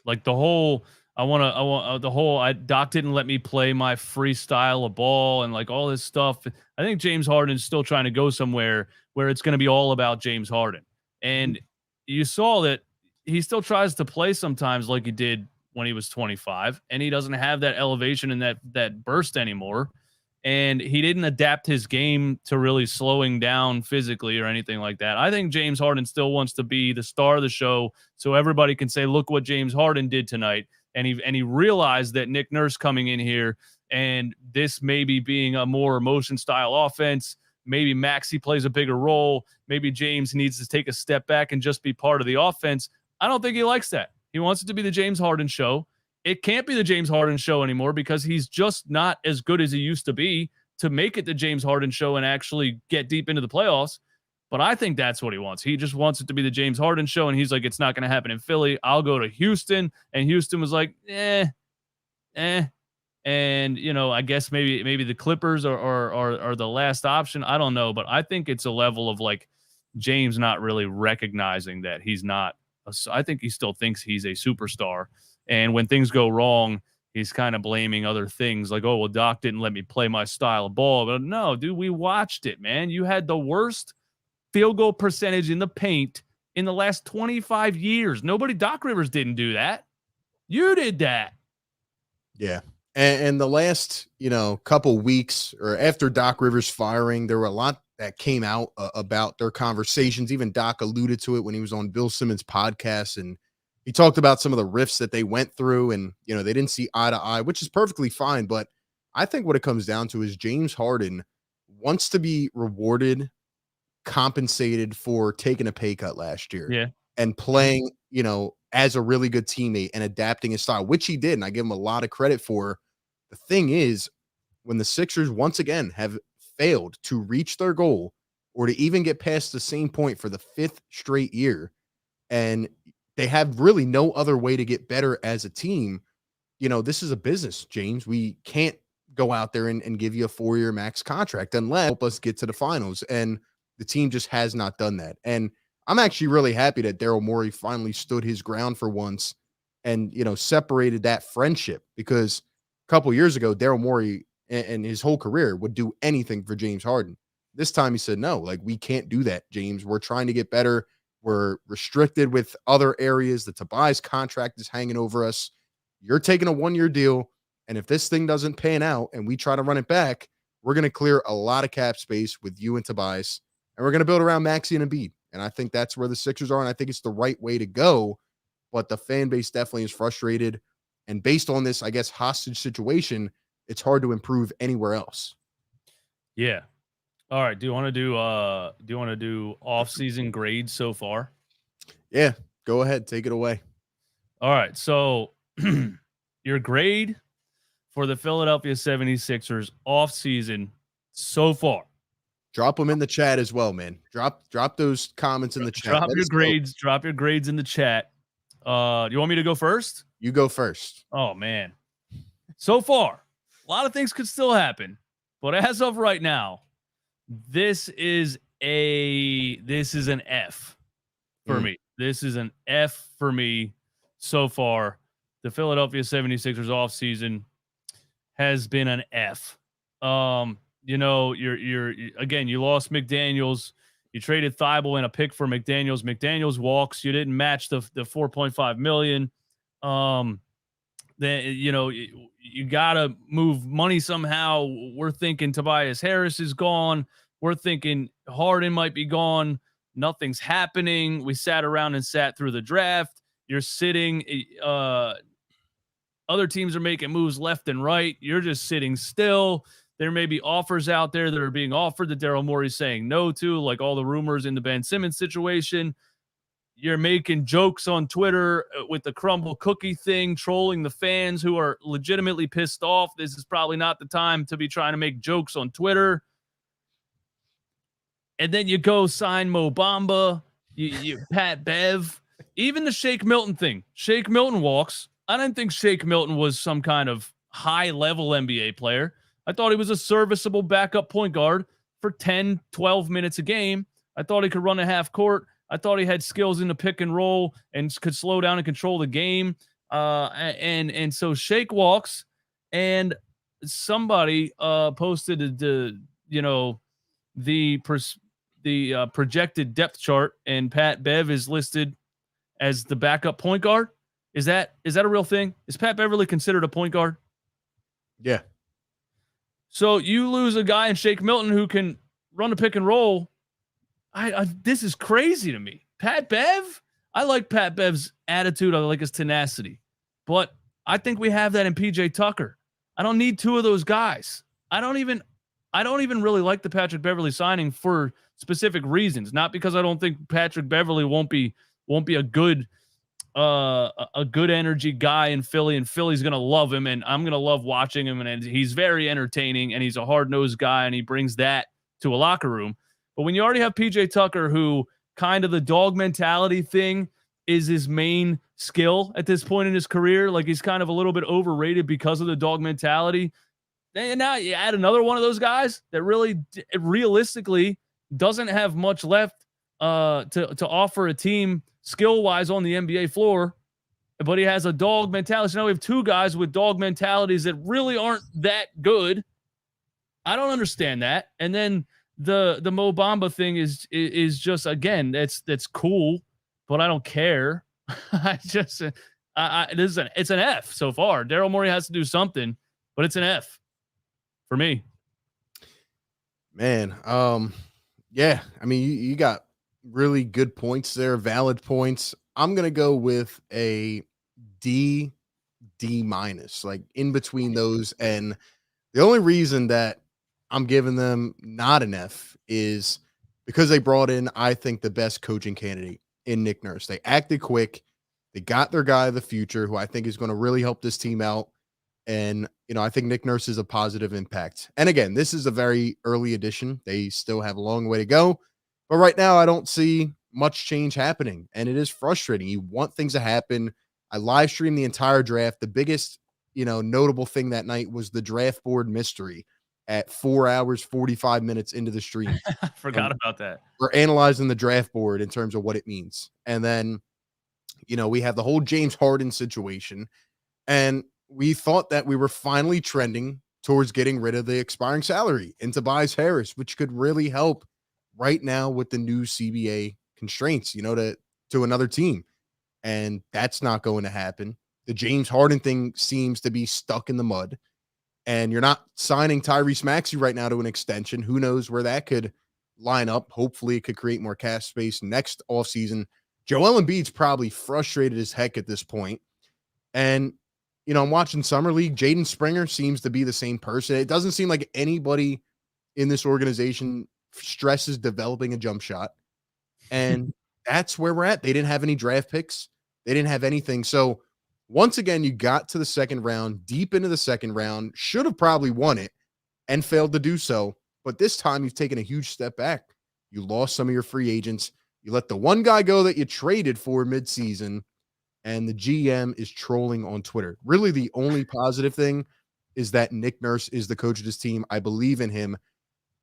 A: Like the whole, Doc didn't let me play my freestyle of ball and like all this stuff. I think James Harden's still trying to go somewhere where it's going to be all about James Harden. And you saw that he still tries to play sometimes like he did when he was 25, and he doesn't have that elevation and that burst anymore. And he didn't adapt his game to really slowing down physically or anything like that. I think James Harden still wants to be the star of the show so everybody can say, look what James Harden did tonight. And he realized that Nick Nurse coming in here and this maybe being a more motion style offense, maybe Maxey plays a bigger role. Maybe James needs to take a step back and just be part of the offense. I don't think he likes that. He wants it to be the James Harden show. It can't be the James Harden show anymore because he's just not as good as he used to be to make it the James Harden show and actually get deep into the playoffs. But I think that's what he wants. He just wants it to be the James Harden show, and he's like, it's not going to happen in Philly. I'll go to Houston. And Houston was like, And, I guess maybe the Clippers are the last option. I don't know. But I think it's a level of like James not really recognizing that he's not. I think he still thinks he's a superstar. And when things go wrong, he's kind of blaming other things like, oh, well, Doc didn't let me play my style of ball. But no, dude, we watched it, man. You had the worst field goal percentage in the paint in the last 25 years. Doc Rivers didn't do that. You did that.
B: Yeah. And the last, couple weeks or after Doc Rivers firing, there were a lot that came out about their conversations. Even Doc alluded to it when he was on Bill Simmons' podcast, and he talked about some of the rifts that they went through, and, they didn't see eye to eye, which is perfectly fine. But I think what it comes down to is James Harden wants to be rewarded, compensated for taking a pay cut last year and playing, as a really good teammate and adapting his style, which he did. And I give him a lot of credit for. The thing is, when the Sixers once again have failed to reach their goal or to even get past the same point for the 5th straight year, and they have really no other way to get better as a team, this is a business, James. We can't go out there and give you a 4-year max contract unless help us get to the finals. And the team just has not done that. And I'm actually really happy that Daryl Morey finally stood his ground for once and, separated that friendship, because a couple years ago, Daryl Morey and his whole career would do anything for James Harden. This time he said, no, like, we can't do that, James. We're trying to get better. We're restricted with other areas. The Tobias contract is hanging over us. You're taking a 1-year deal. And if this thing doesn't pan out and we try to run it back, we're going to clear a lot of cap space with you and Tobias. And we're going to build around Maxey and Embiid. And I think that's where the Sixers are. And I think it's the right way to go. But the fan base definitely is frustrated. And based on this, I guess, hostage situation, it's hard to improve anywhere else.
A: Yeah. All right. Do you want to do off-season grades so far?
B: Yeah, go ahead. Take it away.
A: All right. So your grade for the Philadelphia 76ers off-season so far.
B: Drop them in the chat as well, man. Drop those comments in the chat.
A: Drop your grades. Drop your grades in the chat. Do you want me to go first?
B: You go first.
A: Oh, man. So far, a lot of things could still happen. But as of right now, this is an F for me. This is an F for me so far. The Philadelphia 76ers offseason has been an F. You lost McDaniels. You traded Thibault and a pick for McDaniels. McDaniels walks. You didn't match the $4.5 million. Then you gotta move money somehow. We're thinking Tobias Harris is gone. We're thinking Harden might be gone. Nothing's happening. We sat around and sat through the draft. You're sitting. Other teams are making moves left and right. You're just sitting still. There may be offers out there that are being offered that Daryl Morey is saying no to, like all the rumors in the Ben Simmons situation. You're making jokes on Twitter with the crumble cookie thing, trolling the fans who are legitimately pissed off. This is probably not the time to be trying to make jokes on Twitter. And then you go sign Mo Bamba, you Pat Bev, even the Shake Milton thing. Shake Milton walks. I didn't think Shake Milton was some kind of high-level NBA player. I thought he was a serviceable backup point guard for 10, 12 minutes a game. I thought he could run a half court. I thought he had skills in the pick and roll and could slow down and control the game. And so Shake walks, and somebody posted the projected depth chart, and Pat Bev is listed as the backup point guard. Is that a real thing? Is Pat Beverly considered a point guard?
B: Yeah.
A: So you lose a guy in Shake Milton who can run a pick and roll. This is crazy to me. Pat Bev? I like Pat Bev's attitude. I like his tenacity. But I think we have that in PJ Tucker. I don't need two of those guys. I don't even really like the Patrick Beverly signing for specific reasons. Not because I don't think Patrick Beverly won't be a good energy guy in Philly, and Philly's going to love him, and I'm going to love watching him, and he's very entertaining, and he's a hard-nosed guy, and he brings that to a locker room. But when you already have PJ Tucker, who kind of the dog mentality thing is his main skill at this point in his career, like he's kind of a little bit overrated because of the dog mentality. And now you add another one of those guys that really realistically doesn't have much left to offer a team skill-wise on the NBA floor, but he has a dog mentality. So now we have two guys with dog mentalities that really aren't that good. I don't understand that. And then the Mo Bamba thing is just, again, that's cool, but I don't care. It's an F so far. Daryl Morey has to do something, but it's an F for me.
B: Man, yeah. I mean, you got really good points there, valid points. I'm gonna go with a D minus, like in between those. And the only reason that I'm giving them not an F is because they brought in, I think, the best coaching candidate in Nick Nurse. They acted quick. They got their guy of the future, who I think is going to really help this team out. And, I think Nick Nurse is a positive impact. And again, this is a very early edition. They still have a long way to go. But right now, I don't see much change happening. And it is frustrating. You want things to happen. I live streamed the entire draft. The biggest, notable thing that night was the draft board mystery at 4 hours, 45 minutes into the stream.
A: I forgot about that.
B: We're analyzing the draft board in terms of what it means. And then, we have the whole James Harden situation. And we thought that we were finally trending towards getting rid of the expiring salary in Tobias Harris, which could really help right now with the new CBA constraints, to another team. And that's not going to happen. The James Harden thing seems to be stuck in the mud. And you're not signing Tyrese Maxey right now to an extension. Who knows where that could line up? Hopefully it could create more cap space next offseason. Joel Embiid's probably frustrated as heck at this point. And, I'm watching Summer League. Jaden Springer seems to be the same person. It doesn't seem like anybody in this organization stresses developing a jump shot. And that's where we're at. They didn't have any draft picks. They didn't have anything. So once again, you got to the second round, deep into the second round, should have probably won it and failed to do so. But this time you've taken a huge step back. You lost some of your free agents. You let the one guy go that you traded for midseason, and the GM is trolling on Twitter. Really, the only positive thing is that Nick Nurse is the coach of this team. I believe in him.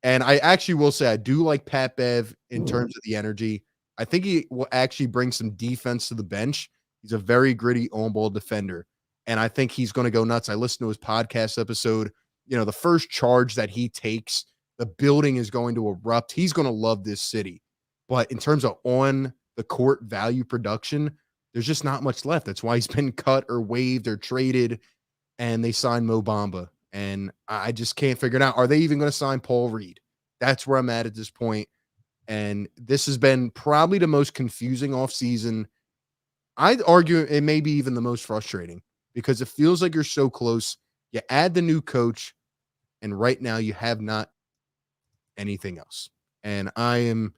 B: And I actually will say I do like Pat Bev in terms of the energy. I think he will actually bring some defense to the bench. He's a very gritty on-ball defender, and I think he's going to go nuts. I listened to his podcast episode. The first charge that he takes, the building is going to erupt. He's going to love this city. But in terms of on-the-court value production, there's just not much left. That's why he's been cut or waived or traded, and they signed Mo Bamba. And I just can't figure it out. Are they even going to sign Paul Reed? That's where I'm at this point. And this has been probably the most confusing offseason. I'd argue it may be even the most frustrating because it feels like you're so close. You add the new coach, and right now you have not anything else. And I am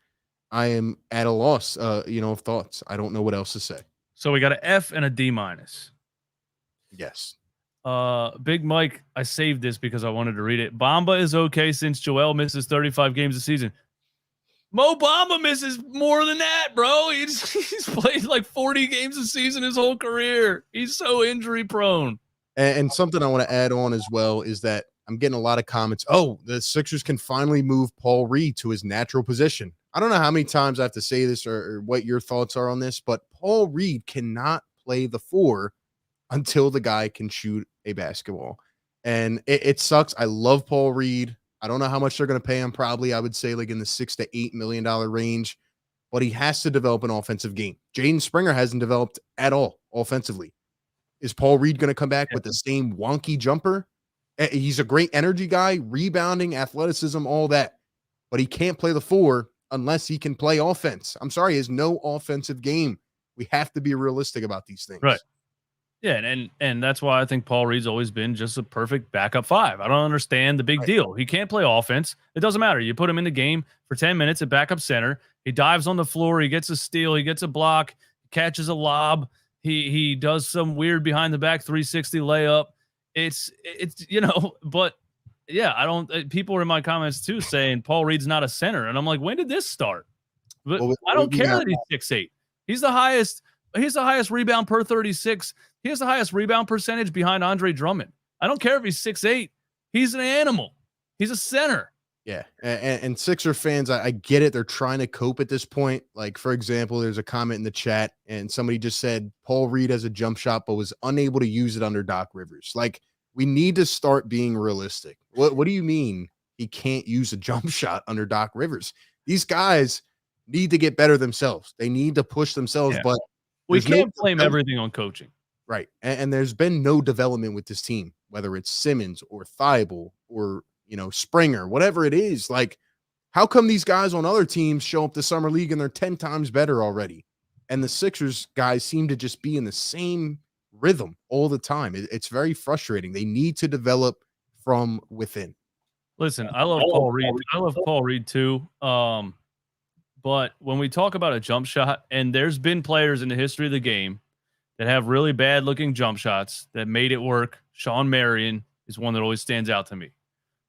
B: at a loss, of thoughts. I don't know what else to say.
A: So we got an F and a D minus.
B: Yes.
A: Big Mike, I saved this because I wanted to read it. Bamba is okay since Joel misses 35 games a season. Mo Bamba misses more than that, bro. He's played like 40 games a season his whole career. He's so injury prone.
B: And something I want to add on as well is that I'm getting a lot of comments. Oh, the Sixers can finally move Paul Reed to his natural position. I don't know how many times I have to say this or what your thoughts are on this, but Paul Reed cannot play the 4 until the guy can shoot a basketball. And it sucks. I love Paul Reed. I don't know how much they're going to pay him. Probably, I would say, like in the $6 to $8 million range. But he has to develop an offensive game. Jaden Springer hasn't developed at all offensively. Is Paul Reed going to come back with the same wonky jumper? He's a great energy guy, rebounding, athleticism, all that. But he can't play the 4 unless he can play offense. I'm sorry, he has no offensive game. We have to be realistic about these things.
A: Right. Yeah, and that's why I think Paul Reed's always been just a perfect backup 5. I don't understand the big deal. He can't play offense. It doesn't matter. You put him in the game for 10 minutes at backup center. He dives on the floor. He gets a steal. He gets a block. Catches a lob. He does some weird behind the back 360 layup. It's but yeah, I don't. People were in my comments too saying Paul Reed's not a center, and I'm like, when did this start? But I don't care that he's 6'8". He's the highest. He's the highest rebound per 36. He has the highest rebound percentage behind Andre Drummond. I don't care if he's 6'8". He's an animal. He's a center.
B: Yeah. And Sixer fans, I get it. They're trying to cope at this point. Like, for example, there's a comment in the chat and somebody just said Paul Reed has a jump shot, but was unable to use it under Doc Rivers. Like, we need to start being realistic. What do you mean he can't use a jump shot under Doc Rivers? These guys need to get better themselves. They need to push themselves, but
A: we can't blame everything on coaching.
B: Right. And there's been no development with this team, whether it's Simmons or Thibault or, Springer, whatever it is. Like, how come these guys on other teams show up to Summer League and they're 10 times better already? And the Sixers guys seem to just be in the same rhythm all the time. It's very frustrating. They need to develop from within.
A: Listen, I love Paul Reed. I love Paul Reed too. But when we talk about a jump shot, and there's been players in the history of the game that have really bad looking jump shots that made it work. Sean Marion is one that always stands out to me.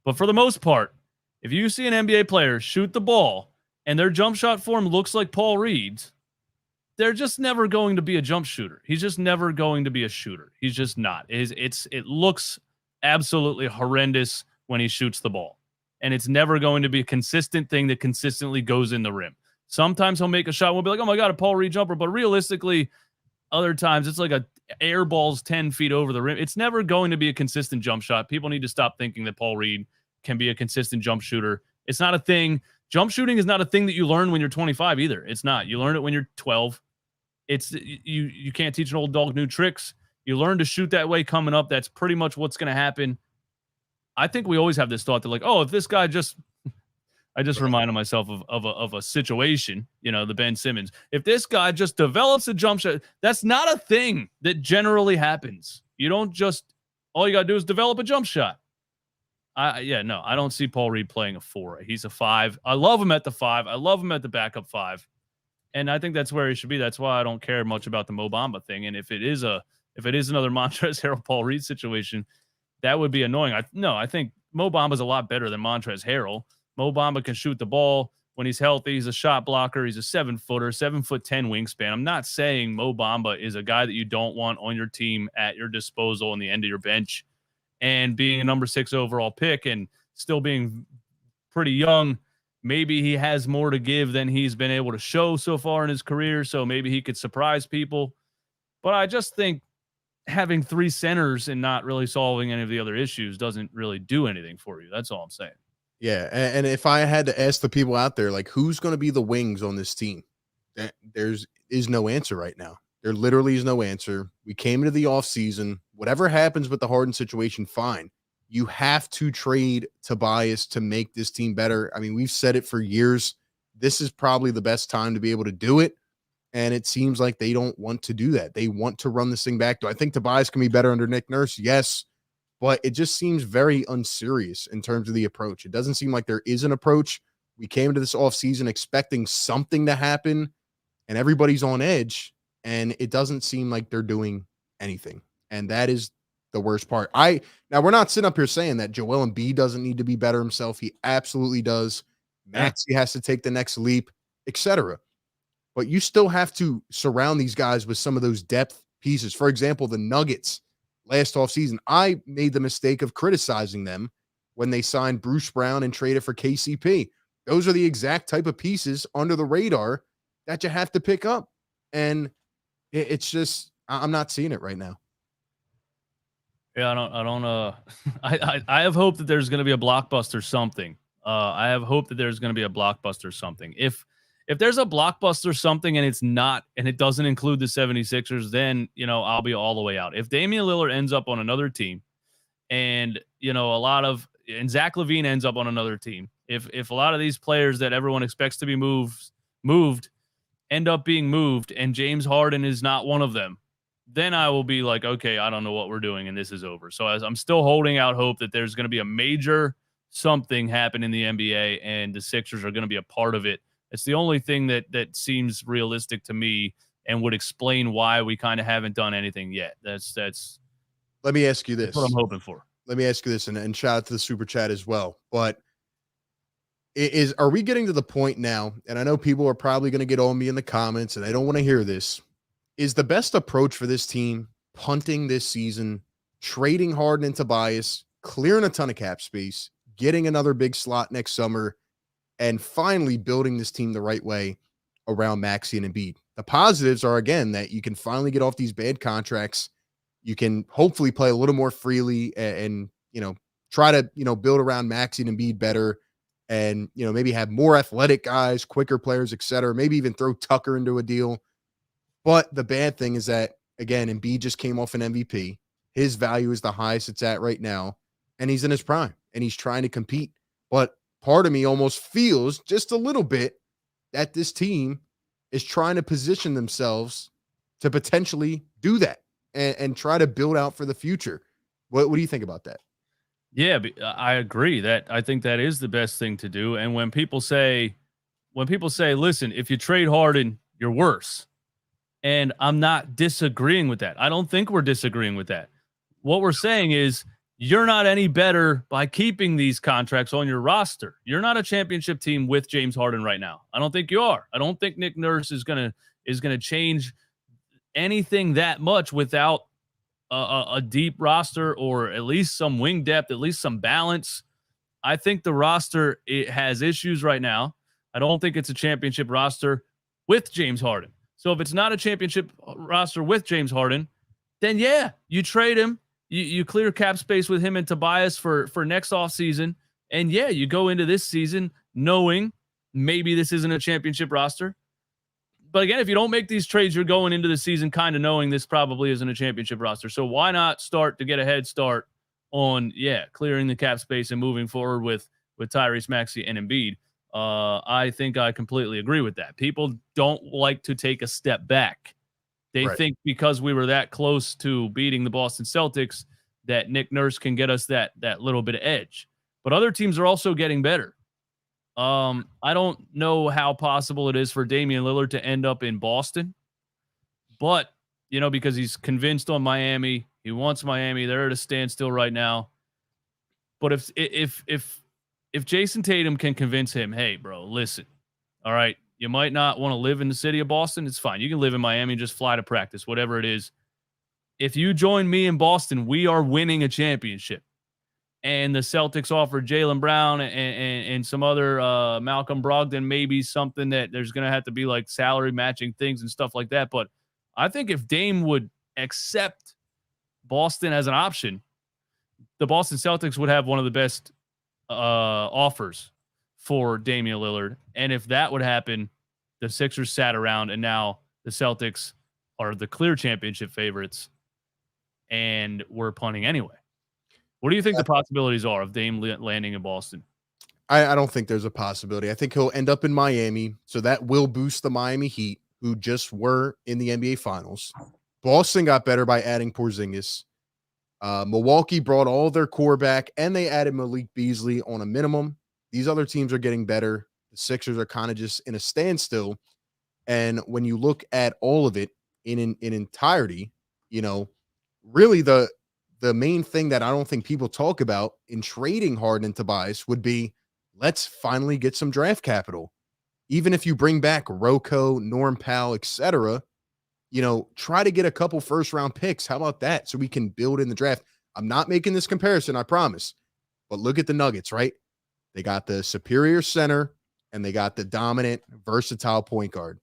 A: But for the most part, if you see an NBA player shoot the ball and their jump shot form looks like Paul Reed's, they're just never going to be a jump shooter. He's just never going to be a shooter. He's just not. It looks absolutely horrendous when he shoots the ball. And it's never going to be a consistent thing that consistently goes in the rim. Sometimes he'll make a shot. We'll be like, oh my God, a Paul Reed jumper. But realistically, other times it's like a air ball's 10 feet over the rim. It's never going to be a consistent jump shot. People need to stop thinking that Paul Reed can be a consistent jump shooter. It's not a thing. Jump shooting is not a thing that you learn when you're 25 either. It's not. You learn it when you're 12. It's you can't teach an old dog new tricks. You learn to shoot that way coming up. That's pretty much what's going to happen. I think we always have this thought that, like, oh, if this guy just I just reminded myself of a situation, the Ben Simmons. If this guy just develops a jump shot, that's not a thing that generally happens. You don't just, all you got to do is develop a jump shot. I don't see Paul Reed playing a 4. He's a 5. I love him at the 5. I love him at the backup 5. And I think that's where he should be. That's why I don't care much about the Mo Bamba thing. And if it is another Montrezl Harrell Paul Reed situation, that would be annoying. I think Mo Bamba's a lot better than Montrezl Harrell. Mo Bamba can shoot the ball when he's healthy. He's a shot blocker. He's a 7-footer, 7'10" wingspan. I'm not saying Mo Bamba is a guy that you don't want on your team at your disposal on the end of your bench. And being a number 6 overall pick and still being pretty young, maybe he has more to give than he's been able to show so far in his career. So maybe he could surprise people. But I just think having 3 centers and not really solving any of the other issues doesn't really do anything for you. That's all I'm saying.
B: Yeah, and if I had to ask the people out there, like, who's going to be the wings on this team, there is no answer right now. There literally is no answer. We came into the offseason. Whatever happens with the Harden situation, fine. You have to trade Tobias to make this team better. I mean, we've said it for years. This is probably the best time to be able to do it. And it seems like they don't want to do that. They want to run this thing back. Do I think Tobias can be better under Nick Nurse? Yes. But it just seems very unserious in terms of the approach. It doesn't seem like there is an approach. We came into this offseason expecting something to happen, and everybody's on edge, and it doesn't seem like they're doing anything. And that is the worst part. Now, we're not sitting up here saying that Joel Embiid doesn't need to be better himself. He absolutely does. Maxey has to take the next leap, etc. But you still have to surround these guys with some of those depth pieces. For example, the Nuggets last offseason, I made the mistake of criticizing them when they signed Bruce Brown and traded for KCP. Those are the exact type of pieces under the radar that you have to pick up. And it's just, I'm not seeing it right now.
A: Yeah, I have hope that there's going to be a blockbuster something. I have hope that there's going to be a blockbuster something. If there's a blockbuster something and it's not, and it doesn't include the 76ers, then, I'll be all the way out. If Damian Lillard ends up on another team and, and Zach LaVine ends up on another team, if a lot of these players that everyone expects to be moved end up being moved and James Harden is not one of them, then I will be like, okay, I don't know what we're doing and this is over. So as I'm still holding out hope that there's going to be a major something happen in the NBA and the Sixers are going to be a part of it. It's the only thing that seems realistic to me and would explain why we kind of haven't done anything yet. That's.
B: Let me ask you this.
A: That's what I'm hoping for. Let
B: me ask you this, and shout out to the super chat as well. But are we getting to the point now? And I know people are probably going to get on me in the comments, and I don't want to hear this. Is the best approach for this team punting this season, trading Harden and Tobias, clearing a ton of cap space, getting another big slot next summer, and finally building this team the right way around Maxey and Embiid? The positives are, again, that you can finally get off these bad contracts. You can hopefully play a little more freely and try to, build around Maxey and Embiid better and, maybe have more athletic guys, quicker players, et cetera. Maybe even throw Tucker into a deal. But the bad thing is that, again, Embiid just came off an MVP. His value is the highest it's at right now, and he's in his prime, and he's trying to compete. But part of me almost feels just a little bit that this team is trying to position themselves to potentially do that and try to build out for the future. What do you think about that?
A: Yeah, I agree. I think that is the best thing to do. And when people say, listen, if you trade Harden, you're worse. And I'm not disagreeing with that. I don't think we're disagreeing with that. What we're saying is you're not any better by keeping these contracts on your roster. You're not a championship team with James Harden right now. I don't think you are. I don't think Nick Nurse is gonna change anything that much without a deep roster or at least some wing depth, at least some balance. I think the roster, it has issues right now. I don't think it's a championship roster with James Harden. So if it's not a championship roster with James Harden, then yeah, you trade him. You clear cap space with him and Tobias for next offseason. And yeah, you go into this season knowing maybe this isn't a championship roster. But again, if you don't make these trades, you're going into the season kind of knowing this probably isn't a championship roster. So why not start to get a head start on, clearing the cap space and moving forward with Tyrese Maxey and Embiid? I think I completely agree with that. People don't like to take a step back. They
B: Right.
A: think because we were that close to beating the Boston Celtics that Nick Nurse can get us that little bit of edge. But other teams are also getting better. I don't know how possible it is for Damian Lillard to end up in Boston, but because he's convinced on Miami, he wants Miami. They're at a standstill right now. But if Jason Tatum can convince him, hey, bro, listen, all right, you might not want to live in the city of Boston. It's fine. You can live in Miami and just fly to practice, whatever it is. If you join me in Boston, we are winning a championship. And the Celtics offered Jaylen Brown and some other Malcolm Brogdon, maybe something that there's going to have to be like salary matching things and stuff like that. But I think if Dame would accept Boston as an option, the Boston Celtics would have one of the best offers for Damian Lillard. And if that would happen, the Sixers sat around and now the Celtics are the clear championship favorites and we're punting anyway. What do you think the possibilities are of Dame landing in Boston?
B: I don't think there's a possibility. I think he'll end up in Miami, so that will boost the Miami Heat, who just were in the NBA Finals. Boston got better by adding Porzingis. Milwaukee brought all their core back, and they added Malik Beasley on a minimum. These other teams are getting better. The Sixers are kind of just in a standstill. And when you look at all of it in entirety, really the main thing that I don't think people talk about in trading Harden and Tobias would be, let's finally get some draft capital. Even if you bring back Rocco, Norm Powell, etc., try to get a couple first-round picks. How about that? So we can build in the draft. I'm not making this comparison, I promise. But look at the Nuggets, right? They got the superior center, and they got the dominant, versatile point guard.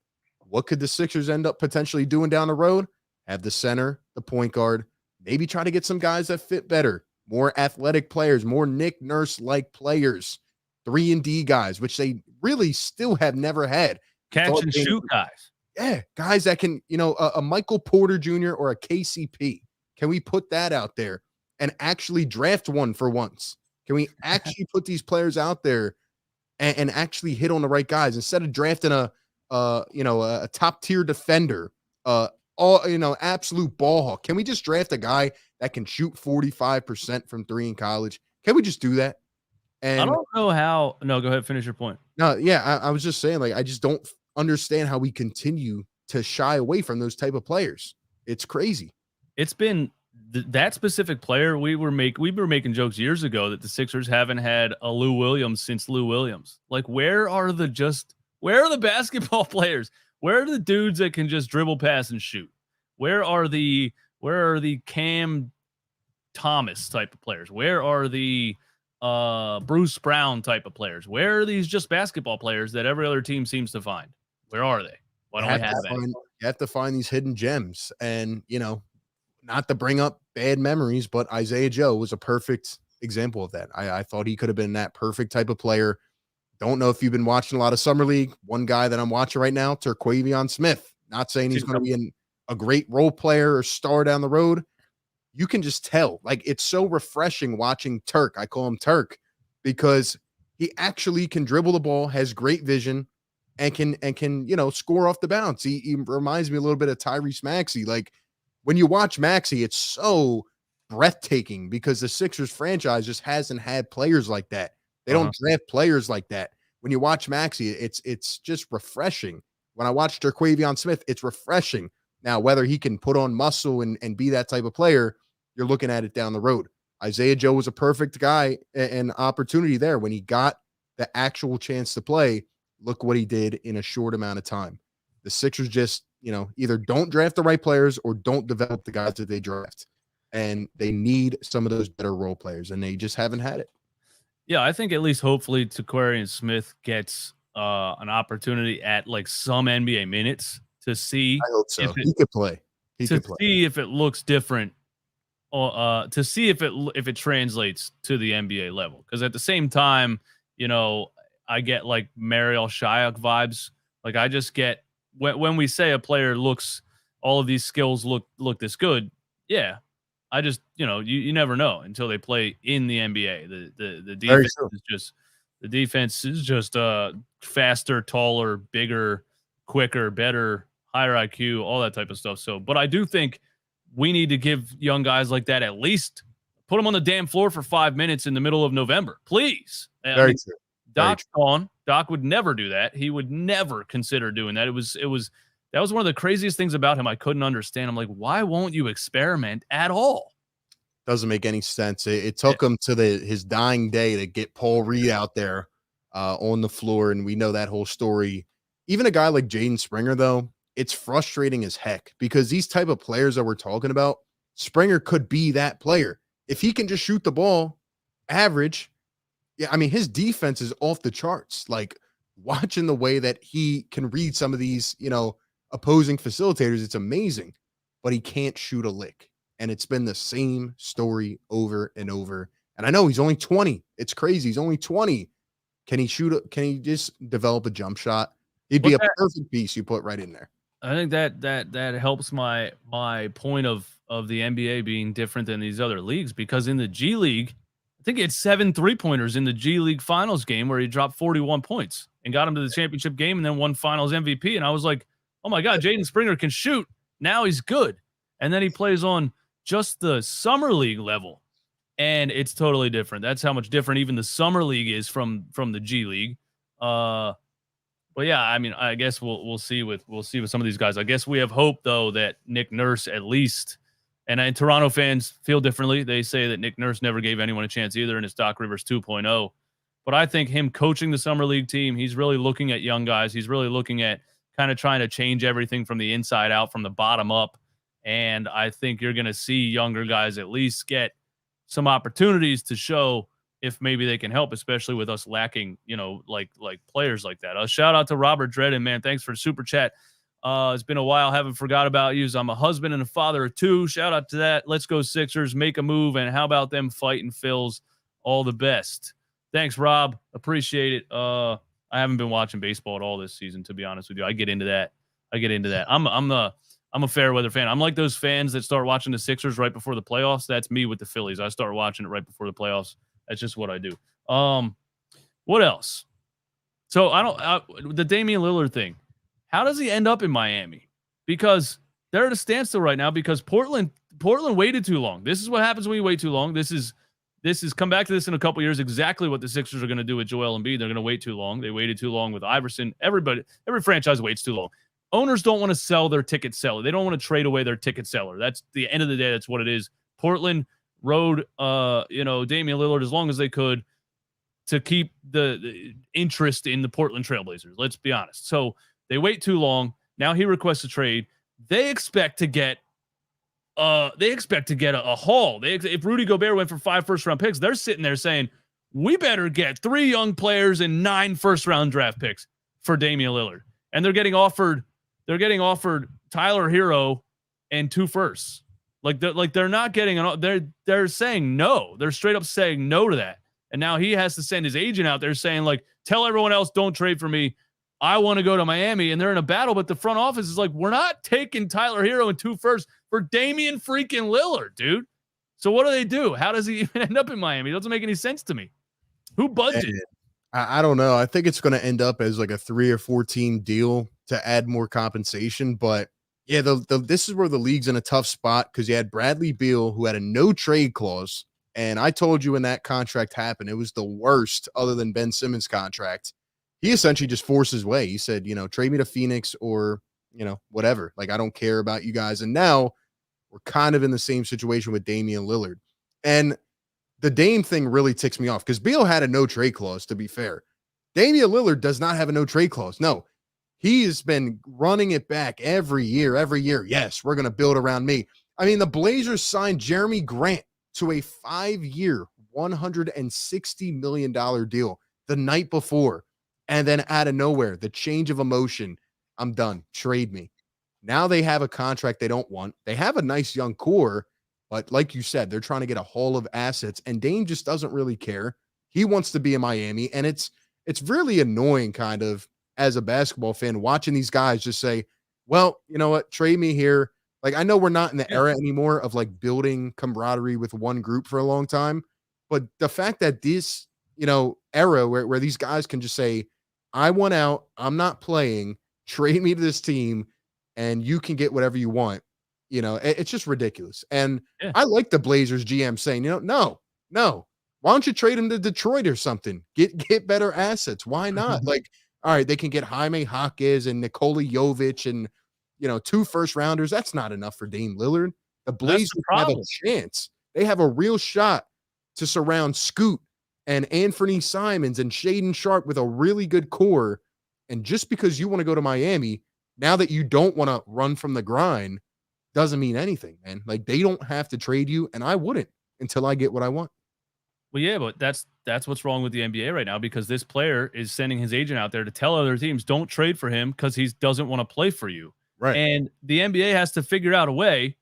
B: What could the Sixers end up potentially doing down the road? Have the center, the point guard, maybe try to get some guys that fit better, more athletic players, more Nick Nurse-like players, 3-and-D guys, which they really still have never had.
A: Catch and shoot guys.
B: Yeah, guys that can, a Michael Porter Jr. or a KCP. Can we put that out there and actually draft one for once? Can we actually put these players out there and actually hit on the right guys instead of drafting a top tier defender, absolute ball hawk? Can we just draft a guy that can shoot 45% from three in college? Can we just do that? And
A: I don't know how. No, go ahead. Finish your point.
B: No, yeah, I was just saying, I just don't understand how we continue to shy away from those type of players. It's crazy.
A: It's been that specific player. We were making jokes years ago that the Sixers haven't had a Lou Williams since Lou Williams. Like, where are the basketball players? Where are the dudes that can just dribble, pass, and shoot? Where are the Cam Thomas type of players? Where are the Bruce Brown type of players? Where are these just basketball players that every other team seems to find? Where are they? Why don't we have any?
B: You have to find these hidden gems. And, not to bring up bad memories, but Isaiah Joe was a perfect example of that. I thought he could have been that perfect type of player. Don't know if you've been watching a lot of Summer League. One guy that I'm watching right now, Terquavion Smith. Not saying he's going to be a great role player or star down the road. You can just tell. Like, it's so refreshing watching Turk. I call him Turk because he actually can dribble the ball, has great vision, and can score off the bounce. He reminds me a little bit of Tyrese Maxey. Like, when you watch Maxey, it's so breathtaking because the Sixers franchise just hasn't had players like that. They don't draft players like that. When you watch Maxey, it's just refreshing. When I watch Terquavion Smith, it's refreshing. Now, whether he can put on muscle and be that type of player, you're looking at it down the road. Isaiah Joe was a perfect guy and opportunity there. When he got the actual chance to play, look what he did in a short amount of time. The Sixers just, either don't draft the right players or don't develop the guys that they draft. And they need some of those better role players, and they just haven't had it.
A: Yeah, I think at least hopefully Terquavion Smith gets an opportunity at like some NBA minutes to see.
B: I hope so. He could play.
A: See if it looks different, to see if it translates to the NBA level. Because at the same time, I get like Mariel Shayok vibes. Like, I just get when we say a player looks, all of these skills look this good. Yeah, I just you never know until they play in the NBA. The defense is just faster, taller, bigger, quicker, better, higher IQ, all that type of stuff. So, but I do think we need to give young guys like that at least put them on the damn floor for 5 minutes in the middle of November, please.
B: Very true.
A: Doc's gone. Doc would never do that. He would never consider doing that. That was one of the craziest things about him I couldn't understand. I'm like, why won't you experiment at all?
B: Doesn't make any sense. It took him to his dying day to get Paul Reed out there on the floor, and we know that whole story. Even a guy like Jaden Springer, though, it's frustrating as heck because these type of players that we're talking about, Springer could be that player. If he can just shoot the ball, average, yeah, I mean, his defense is off the charts. Like, watching the way that he can read some of these, opposing facilitators, it's amazing, but he can't shoot a lick. And it's been the same story over and over. And I know he's only 20. It's crazy. He's only 20. Can he can he just develop a jump shot? He'd be a perfect piece you put right in there.
A: I think that helps my point of the NBA being different than these other leagues, because in the G League, I think he had 7 3-pointers in the G League finals game where he dropped 41 points and got him to the championship game and then won finals MVP. And I was like, oh my God, Jaden Springer can shoot. Now he's good. And then he plays on just the summer league level, and it's totally different. That's how much different even the summer league is from the G League. But yeah, I mean, I guess we'll see with some of these guys. I guess we have hope though that Nick Nurse at least, and Toronto fans feel differently. They say that Nick Nurse never gave anyone a chance either, and it's Doc Rivers 2.0. But I think him coaching the summer league team, he's really looking at young guys. He's really looking at kind of trying to change everything from the inside out, from the bottom up. And I think you're going to see younger guys at least get some opportunities to show if maybe they can help, especially with us lacking, like players like that. A shout out to Robert Dredden, man. Thanks for the super chat. It's been a while. Haven't forgot about you. I'm a husband and a father of 2. Shout out to that. Let's go Sixers. Make a move. And how about them fighting Phils? All the best. Thanks, Rob. Appreciate it. I haven't been watching baseball at all this season, to be honest with you. I get into that. I'm a fair weather fan. I'm like those fans that start watching the Sixers right before the playoffs. That's me with the Phillies. I start watching it right before the playoffs. That's just what I do. What else? So the Damian Lillard thing. How does he end up in Miami? Because they're at a standstill right now because Portland waited too long. This is what happens when you wait too long. This is come back to this in a couple years. Exactly what the Sixers are going to do with Joel Embiid. They're going to wait too long. They waited too long with Iverson. Every franchise waits too long. Owners don't want to sell their ticket seller. They don't want to trade away their ticket seller. That's the end of the day. That's what it is. Portland rode, Damian Lillard as long as they could to keep the interest in the Portland Trailblazers. Let's be honest. So they wait too long. Now he requests a trade. They expect to get a haul. If Rudy Gobert went for 5 first-round picks, they're sitting there saying, we better get 3 young players and 9 first-round draft picks for Damian Lillard. And they're getting offered Tyler Hero and 2 firsts. They're not getting they're saying no. They're straight up saying no to that. And now he has to send his agent out there saying, like, tell everyone else, don't trade for me. I want to go to Miami. And they're in a battle, but the front office is like, we're not taking Tyler Hero and 2 firsts for Damian freaking Lillard, dude. So what do? How does he even end up in Miami? It doesn't make any sense to me. Who budgeted?
B: I don't know. I think it's going to end up as like a 3 or 4 team deal to add more compensation. But yeah, this is where the league's in a tough spot because you had Bradley Beal, who had a no trade clause. And I told you when that contract happened, it was the worst other than Ben Simmons' contract. He essentially just forced his way. He said, trade me to Phoenix or, whatever. Like, I don't care about you guys. And now we're kind of in the same situation with Damian Lillard. And the Dame thing really ticks me off because Beal had a no trade clause, to be fair. Damian Lillard does not have a no trade clause. No, he has been running it back every year. Yes, we're going to build around me. I mean, the Blazers signed Jeremy Grant to a 5-year, $160 million deal the night before. And then out of nowhere, the change of emotion. I'm done. Trade me. Now they have a contract they don't want. They have a nice young core, but like you said, they're trying to get a haul of assets, and Dame just doesn't really care. He wants to be in Miami, and it's really annoying kind of as a basketball fan watching these guys just say, well, you know what, trade me here. Like, I know we're not in the era anymore of like building camaraderie with one group for a long time, but the fact that this, era where these guys can just say, I want out, I'm not playing, trade me to this team. and you can get whatever you want. It's just ridiculous. And
A: Yeah.
B: I like the Blazers GM saying, no. Why don't you trade him to Detroit or something? Get better assets. Why not? Like, all right, they can get Jaime Jaquez and Nikola Jovic and 2 first rounders. That's not enough for Dame Lillard. The Blazers have a chance. They have a real shot to surround Scoot and Anthony Simons and Shaden Sharp with a really good core. And just because you want to go to Miami, now that you don't want to run from the grind, doesn't mean anything, man. Like, they don't have to trade you, and I wouldn't until I get what I want.
A: Well, yeah, but that's what's wrong with the NBA right now, because this player is sending his agent out there to tell other teams, don't trade for him because he doesn't want to play for you.
B: Right.
A: And the NBA has to figure out a way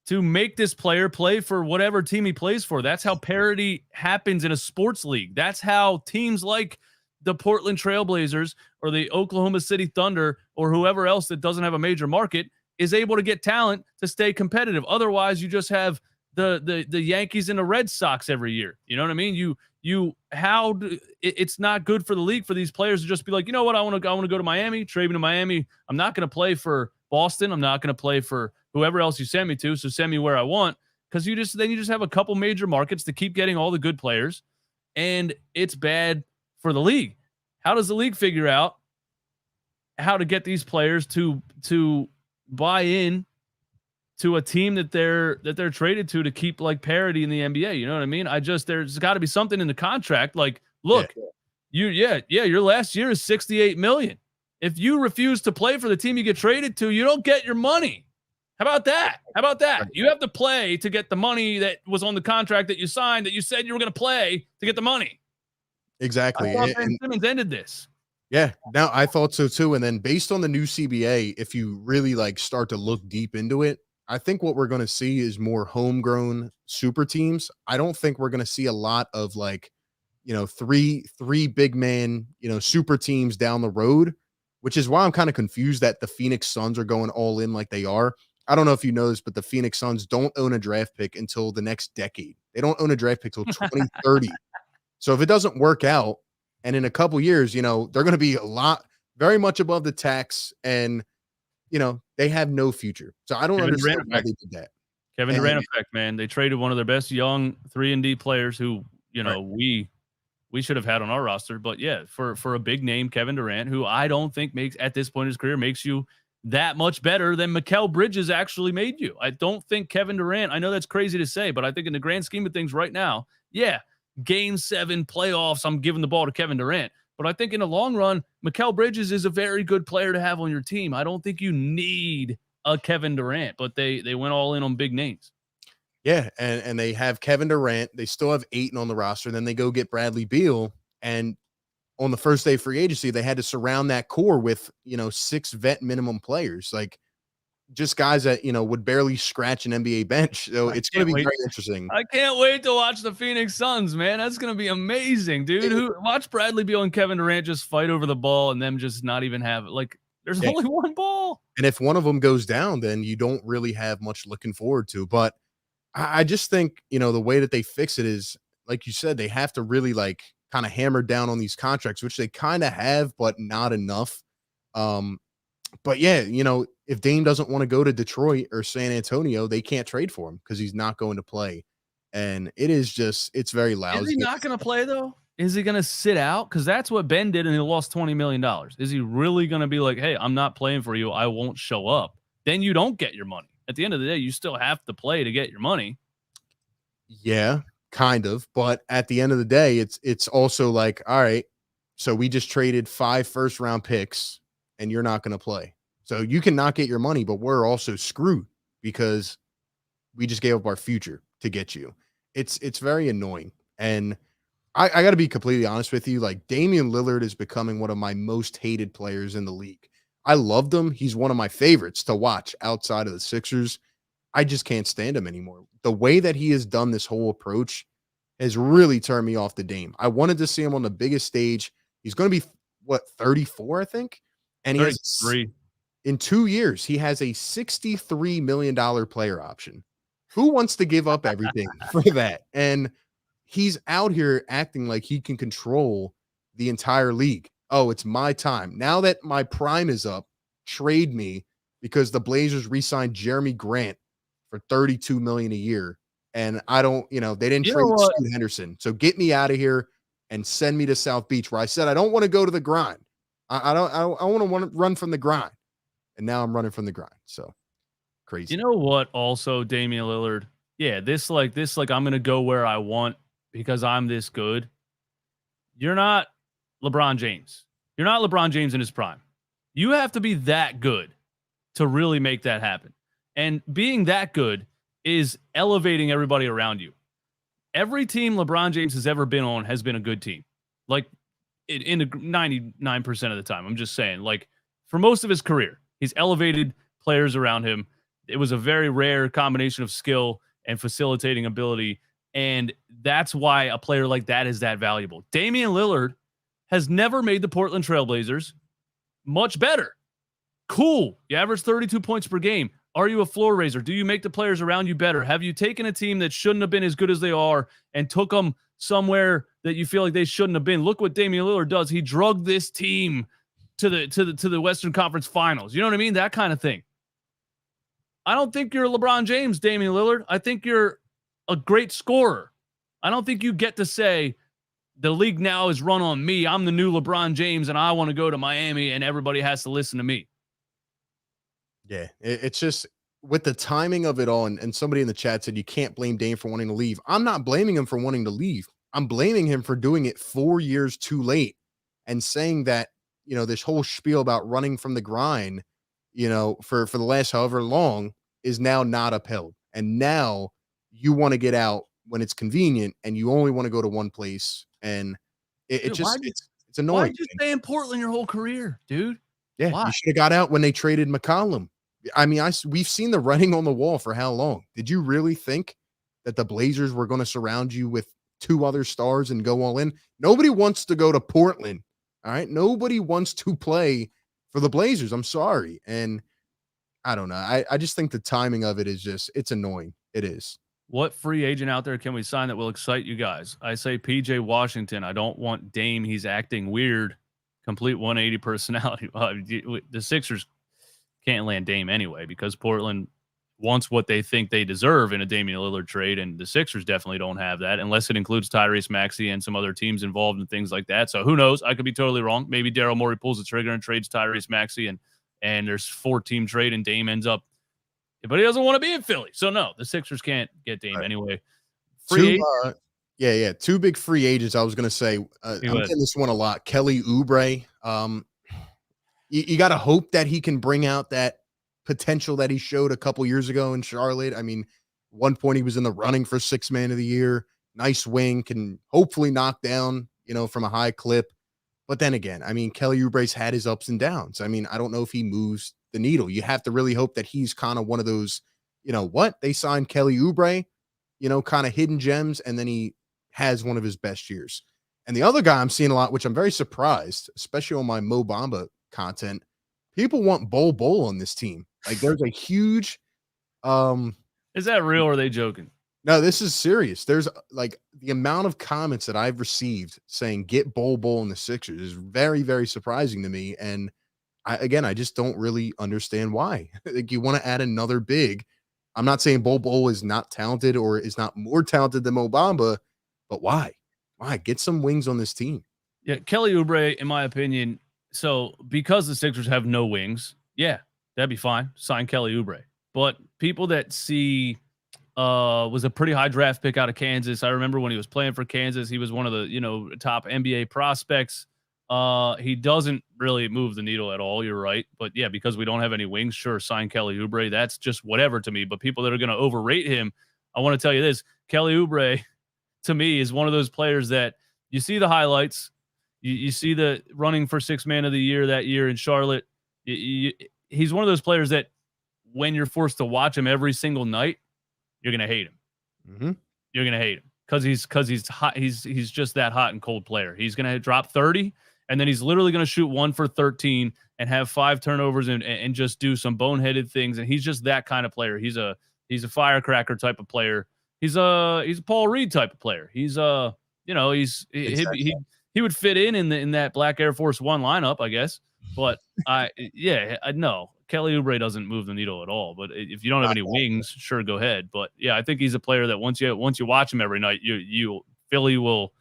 A: to make this player play for whatever team he plays for. That's how parity happens in a sports league. That's how teams like the Portland Trailblazers or the Oklahoma City Thunder or whoever else that doesn't have a major market is able to get talent to stay competitive. Otherwise, you just have the Yankees and the Red Sox every year. You know what I mean? It's not good for the league for these players to just be like, you know what, I want to go to Miami, trade me to Miami. I'm not going to play for Boston. I'm not going to play for whoever else you send me to. So send me where I want, because you just have a couple major markets to keep getting all the good players, and it's bad for the league. How does the league figure out how to get these players to buy in to a team that they're traded to keep like parity in the NBA? You know what I mean? There's got to be something in the contract. Like, look, your last year is $68 million. If you refuse to play for the team you get traded to, you don't get your money. How about that? You have to play to get the money that was on the contract that you signed, that you said you were going to play to get the money.
B: Exactly.
A: I thought Ben Simmons ended this.
B: Yeah, now I thought so too. And then based on the new CBA, if you really start to look deep into it, I think what we're going to see is more homegrown super teams. I don't think we're going to see a lot of three big man, super teams down the road, which is why I'm kind of confused that the Phoenix Suns are going all in like they are. I don't know if you know this, but the Phoenix Suns don't own a draft pick until the next decade. They don't own a draft pick till 2030. So if it doesn't work out, and in a couple years, they're going to be very much above the tax, and they have no future. So I don't understand why they did that.
A: Kevin Durant effect, man. They traded one of their best young 3-and-D players who,
B: right.
A: we should have had on our roster. But yeah, for a big name, Kevin Durant, who I don't think at this point in his career makes you that much better than Mikal Bridges actually made you. I don't think Kevin Durant, I know that's crazy to say, but I think in the grand scheme of things right now, yeah, Game 7 playoffs, I'm giving the ball to Kevin Durant. But I think in the long run, Mikal Bridges is a very good player to have on your team. I don't think you need a Kevin Durant, but they went all in on big names.
B: Yeah, and they have Kevin Durant. They still have Ayton on the roster. Then they go get Bradley Beal. And on the first day of free agency, they had to surround that core with, 6 vet minimum players. Like, just guys that, would barely scratch an NBA bench. So it's going to be very interesting.
A: I can't wait to watch the Phoenix Suns, man. That's going to be amazing, dude. Watch Bradley Beal and Kevin Durant just fight over the ball and them just not even have it. Like, there's only one ball. And
B: if one of them goes down, then you don't really have much looking forward to. But I just think, the way that they fix it is, like you said, they have to really kind of hammer down on these contracts, which they kind of have, but not enough. But yeah, if Dame doesn't want to go to Detroit or San Antonio, they can't trade for him because he's not going to play. And it's very lousy.
A: Is he not going to play though? Is he going to sit out? Because that's what Ben did, and he lost $20 million. Is he really going to be like, hey, I'm not playing for you, I won't show up? Then you don't get your money. At the end of the day, you still have to play to get your money.
B: Yeah, kind of. But at the end of the day, it's also like, all right, so we just traded 5 first-round picks, and you're not going to play. So you can not get your money, but we're also screwed because we just gave up our future to get you. It's very annoying. And I got to be completely honest with you. Like, Damian Lillard is becoming one of my most hated players in the league. I loved him. He's one of my favorites to watch outside of the Sixers. I just can't stand him anymore. The way that he has done this whole approach has really turned me off the Dame. I wanted to see him on the biggest stage. He's going to be, 34, I think? And he
A: 33.
B: In 2 years, he has a $63 million player option. Who wants to give up everything for that? And he's out here acting like he can control the entire league. Oh, it's my time. Now that my prime is up, trade me because the Blazers re-signed Jeremy Grant for $32 million a year. And I don't, they didn't
A: You know
B: trade
A: what?
B: Scoot Henderson. So get me out of here and send me to South Beach, where I said I don't want to go to the grind. I want to run from the grind. And now I'm running from the grind. So crazy.
A: You know what? Also, Damian Lillard. Yeah, this I'm gonna go where I want because I'm this good. You're not LeBron James. You're not LeBron James in his prime. You have to be that good to really make that happen. And being that good is elevating everybody around you. Every team LeBron James has ever been on has been a good team. Like in 99% of the time. I'm just saying, like, for most of his career, he's elevated players around him. It was a very rare combination of skill and facilitating ability. And that's why a player like that is that valuable. Damian Lillard has never made the Portland Trailblazers much better. Cool. You average 32 points per game. Are you a floor raiser? Do you make the players around you better? Have you taken a team that shouldn't have been as good as they are and took them somewhere that you feel like they shouldn't have been? Look what Damian Lillard does. He drugged this team to the Western Conference Finals. You know what I mean? That kind of thing. I don't think you're LeBron James, Damian Lillard. I think you're a great scorer. I don't think you get to say the league now is run on me. I'm the new LeBron James and I want to go to Miami and everybody has to listen to me.
B: Yeah, it's just with the timing of it all. And somebody in the chat said you can't blame Dame for wanting to leave. I'm not blaming him for wanting to leave. I'm blaming him for doing it 4 years too late and saying that, this whole spiel about running from the grind, for the last however long is now not upheld. And now you want to get out when it's convenient and you only want to go to one place. And it's annoying.
A: Why did you stay in Portland your whole career, dude?
B: Yeah,
A: Why?
B: you should have got out when they traded McCollum. I mean, we've seen the writing on the wall for how long? Did you really think that the Blazers were going to surround you with 2 other stars and go all in? Nobody wants to go to Portland. All right. Nobody wants to play for the Blazers. I'm sorry. And I don't know. I just think the timing of it is it's annoying. It is.
A: What free agent out there can we sign that will excite you guys? I say PJ Washington. I don't want Dame. He's acting weird. Complete 180 personality. The Sixers can't land Dame anyway because Portland wants what they think they deserve in a Damian Lillard trade, and the Sixers definitely don't have that unless it includes Tyrese Maxey and some other teams involved in things like that. So who knows? I could be totally wrong. Maybe Daryl Morey pulls the trigger and trades Tyrese Maxey, and there's 4-team trade, and Dame ends up, but he doesn't want to be in Philly. So no, the Sixers can't get Dame anyway.
B: Two big free agents. I was going to say, I'm getting this one a lot. Kelly Oubre. You got to hope that he can bring out that potential that he showed a couple years ago in Charlotte. I mean, one point he was in the running for 6th man of the year. Nice wing, can hopefully knock down, from a high clip. But then again, I mean, Kelly Oubre's had his ups and downs. I mean, I don't know if he moves the needle. You have to really hope that he's kind of one of those, they signed Kelly Oubre, kind of hidden gems, and then he has one of his best years. And the other guy I'm seeing a lot, which I'm very surprised, especially on my Mo Bamba content, people want Bol on this team. Like, there's a huge
A: is that real or are they joking?
B: No, this is serious. There's like the amount of comments that I've received saying get Bol in the Sixers is very, very surprising to me. And I just don't really understand why. Like, you want to add another big. I'm not saying Bol is not talented or is not more talented than Mo Bamba, but why? Why get some wings on this team?
A: Yeah, Kelly Oubre, in my opinion. So because the Sixers have no wings, yeah, that'd be fine. Sign Kelly Oubre. But people that see was a pretty high draft pick out of Kansas. I remember when he was playing for Kansas, he was one of the top NBA prospects. He doesn't really move the needle at all. You're right. But yeah, because we don't have any wings, sure, sign Kelly Oubre. That's just whatever to me. But people that are going to overrate him, I want to tell you this. Kelly Oubre, to me, is one of those players that you see the highlights. You see the running for 6th man of the year that year in Charlotte. He's one of those players that when you're forced to watch him every single night, you're going to hate him.
B: Mm-hmm.
A: You're going to hate him because he's hot. He's just that hot and cold player. He's going to drop 30, and then he's literally going to shoot 1 for 13 and have 5 turnovers and just do some boneheaded things. And he's just that kind of player. He's a firecracker type of player. He's a Paul Reed type of player. He's he would fit in that black Air Force One lineup, I guess. But no, Kelly Oubre doesn't move the needle at all. But if you don't have any wings, sure, go ahead. But yeah, I think he's a player that once you watch him every night, Philly will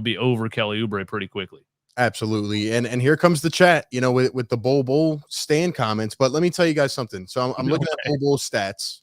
A: be over Kelly Oubre pretty quickly.
B: Absolutely. And here comes the chat, with the Bull stand comments. But let me tell you guys something. So I'm looking at Bull stats.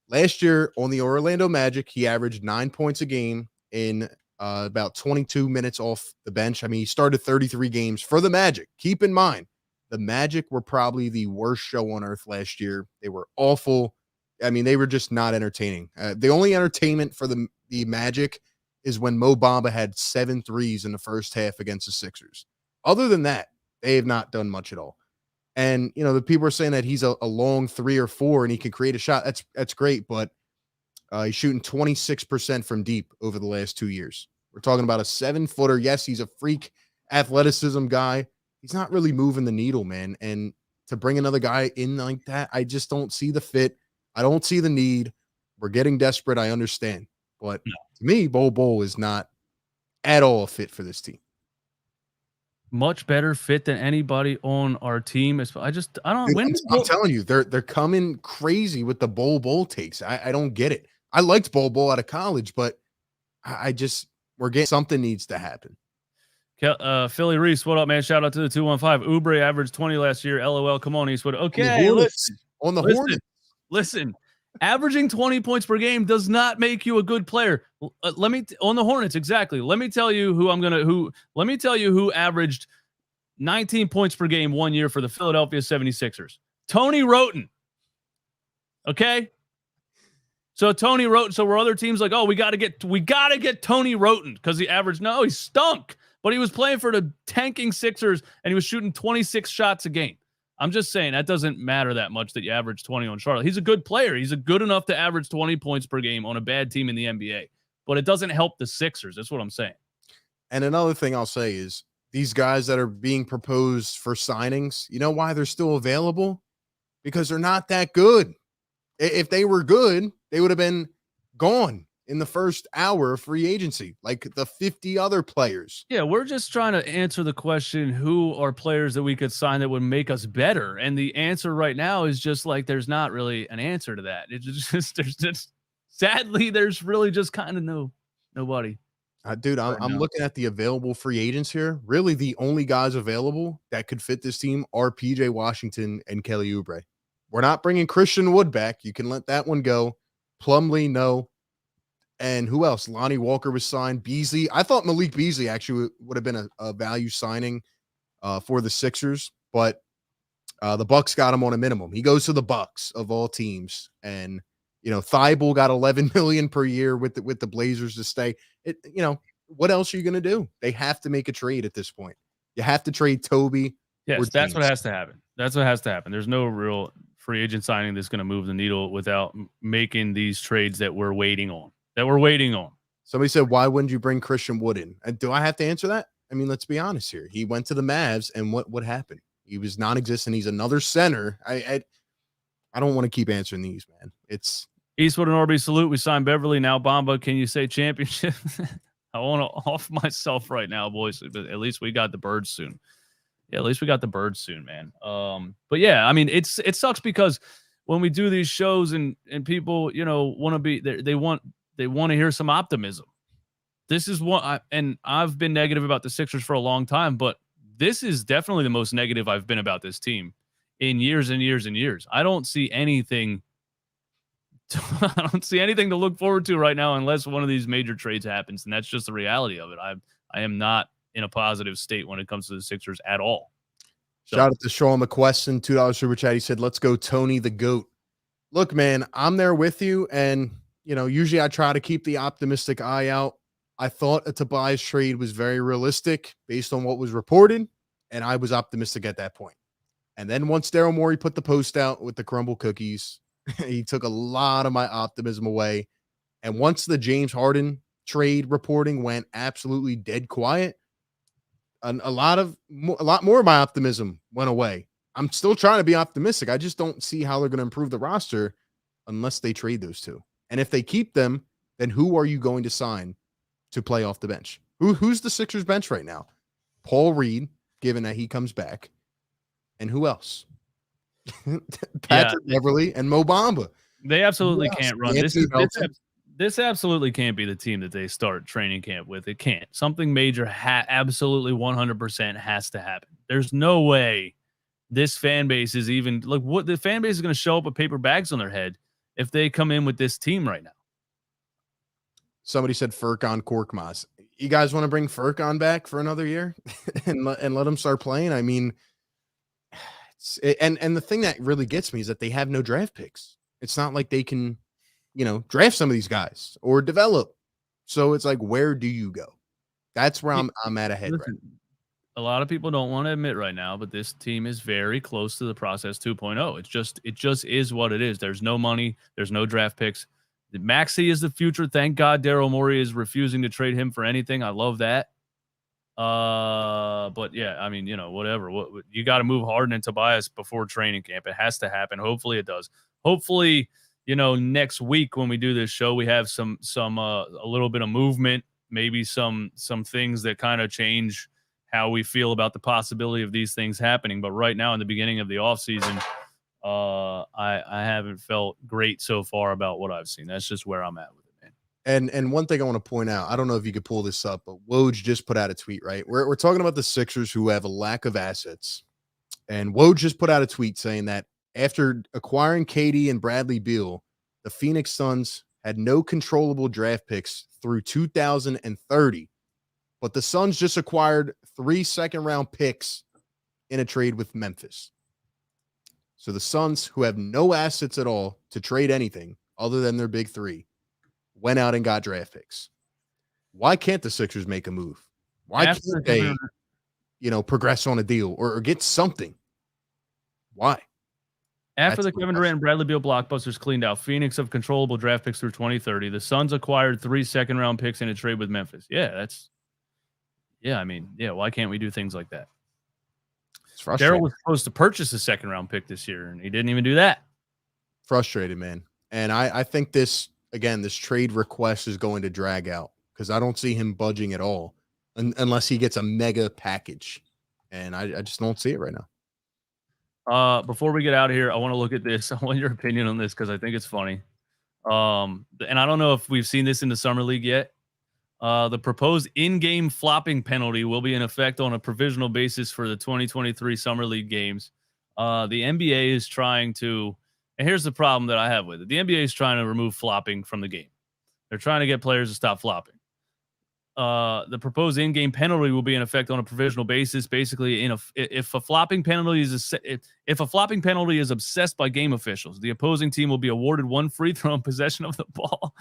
B: Last year on the Orlando Magic, he averaged 9 points a game in about 22 minutes off the bench. I mean, he started 33 games for the Magic. Keep in mind, the Magic were probably the worst show on earth last year. They were awful. I mean, they were just not entertaining. The only entertainment for the Magic is when Mo Bamba had 7 threes in the first half against the Sixers. Other than that, they have not done much at all. And, the people are saying that he's a long 3 or 4 and he can create a shot. That's great, but he's shooting 26% from deep over the last 2 years. We're talking about a 7-footer. Yes, he's a freak athleticism guy. He's not really moving the needle, man. And to bring another guy in like that, I just don't see the fit. I don't see the need. We're getting desperate. I understand. But to me, Bol is not at all a fit for this team.
A: Much better fit than anybody on our team. I'm
B: telling you, they're coming crazy with the Bol takes. I don't get it. I liked Bol out of college, but we're getting something needs to happen.
A: Philly Reese, what up, man? Shout out to the 215. Oubre averaged 20 last year. LOL. Come on, Eastwood. Okay, listen.
B: On the Hornets.
A: Listen. Averaging 20 points per game does not make you a good player. On the Hornets, exactly. Let me tell you who averaged 19 points per game 1 year for the Philadelphia 76ers. Tony Roten. Okay? So Tony Roten, so were other teams like, oh, we gotta get Tony Roten because he averaged, no, he stunk. But he was playing for the tanking Sixers and he was shooting 26 shots a game. I'm just saying that doesn't matter that much that you average 20 on Charlotte. He's a good player. He's a good enough to average 20 points per game on a bad team in the NBA. But it doesn't help the Sixers. That's what I'm saying.
B: And another thing I'll say is these guys that are being proposed for signings, you know why they're still available? Because they're not that good. If they were good, they would have been gone in the first hour of free agency, like the 50 other players.
A: Yeah, we're just trying to answer the question, who are players that we could sign that would make us better? And the answer right now is just like, there's not really an answer to that. Sadly, there's really just kind of nobody.
B: Dude, I'm looking at the available free agents here. Really, the only guys available that could fit this team are PJ Washington and Kelly Oubre. We're not bringing Christian Wood back. You can let that one go. Plumlee, no. And who else? Lonnie Walker was signed. Beasley. I thought Malik Beasley actually would have been a value signing for the Sixers, but the Bucks got him on a minimum. He goes to the Bucks of all teams, and Thibault got $11 million per year with the Blazers to stay. What else are you going to do? They have to make a trade at this point. You have to trade Toby.
A: Yes, that's what has to happen. That's what has to happen. There's no real free agent signing that's going to move the needle without making these trades that we're waiting on. Somebody
B: said, why wouldn't you bring Christian Wood in? Do I have to answer that? I mean, let's be honest here. He went to the Mavs, and what happened? He was non-existent. He's another center. I don't want to keep answering these, man. It's
A: Eastwood and Orby salute. We signed Beverly. Now Bamba. Can you say championship? I want to off myself right now, boys. But at least we got the birds soon. Yeah, at least we got the birds soon, man. But yeah, I mean, it sucks because when we do these shows and people, want to be they want to hear some optimism. This is what I've been negative about the Sixers for a long time, but this is definitely the most negative I've been about this team in years and years and years. I don't see anything. I don't see anything to look forward to right now unless one of these major trades happens, and that's just the reality of it. I am not in a positive state when it comes to the Sixers at all.
B: So, shout out to Sean McQuestion, $2 super chat. He said, "Let's go, Tony the GOAT." Look, man, I'm there with you, and usually I try to keep the optimistic eye out. I thought a Tobias trade was very realistic based on what was reported, and I was optimistic at that point. And then once Daryl Morey put the post out with the crumble cookies, he took a lot of my optimism away. And once the James Harden trade reporting went absolutely dead quiet, a lot more of my optimism went away. I'm still trying to be optimistic. I just don't see how they're going to improve the roster unless they trade those two. And if they keep them, then who are you going to sign to play off the bench? Who's the Sixers bench right now? Paul Reed, given that he comes back. And who else?
A: Yeah,
B: Patrick Beverly and Mo Bamba.
A: they absolutely
B: Who else?
A: can't run.
B: Anthony Melton.
A: This absolutely can't be the team that they start training camp with. It can't. Something major absolutely 100% has to happen. There's no way this fan base is even like what the fan base is going to show up with paper bags on their head if they come in with this team right now.
B: Somebody said Furkan Korkmaz. You guys want to bring Furkan back for another year and let him start playing? I mean, and the thing that really gets me is that they have no draft picks. It's not like they can, draft some of these guys or develop. So it's like, where do you go? That's where I'm at ahead.
A: Listen,
B: right.
A: A lot of people don't want to admit right now, but this team is very close to the process 2.0. It just is what it is. There's no money. There's no draft picks. Maxey is the future. Thank God Daryl Morey is refusing to trade him for anything. I love that. But yeah, I mean, whatever. What you got to move Harden and Tobias before training camp. It has to happen. Hopefully it does. Hopefully, next week when we do this show, we have some a little bit of movement, maybe some things that kind of change how we feel about the possibility of these things happening. But right now in the beginning of the offseason, I haven't felt great so far about what I've seen. That's just where I'm at with it, man.
B: And one thing I want to point out, I don't know if you could pull this up, but Woj just put out a tweet, right? We're talking about the Sixers who have a lack of assets. And Woj just put out a tweet saying that after acquiring KD and Bradley Beal, the Phoenix Suns had no controllable draft picks through 2030. But the Suns just acquired 3 second-round picks in a trade with Memphis. So the Suns, who have no assets at all to trade anything other than their big three, went out and got draft picks. Why can't the Sixers make a move? Why can't they, progress on a deal or get something? Why?
A: After the Kevin Durant and Bradley Beal blockbusters cleaned out, Phoenix of controllable draft picks through 2030. The Suns acquired 3 second-round picks in a trade with Memphis. Why can't we do things like that? Daryl was supposed to purchase a second-round pick this year, and he didn't even do that.
B: Frustrated, man. And I think this trade request is going to drag out because I don't see him budging at all unless he gets a mega package. And I just don't see it right now.
A: Before we get out of here, I want to look at this. I want your opinion on this because I think it's funny. And I don't know if we've seen this in the Summer League yet. The proposed in-game flopping penalty will be in effect on a provisional basis for the 2023 Summer League games. The NBA is trying to, and here's the problem that I have with it. The NBA is trying to remove flopping from the game. They're trying to get players to stop flopping. The proposed in-game penalty will be in effect on a provisional basis. Basically, if a flopping penalty is obsessed by game officials, the opposing team will be awarded 1 free throw in possession of the ball.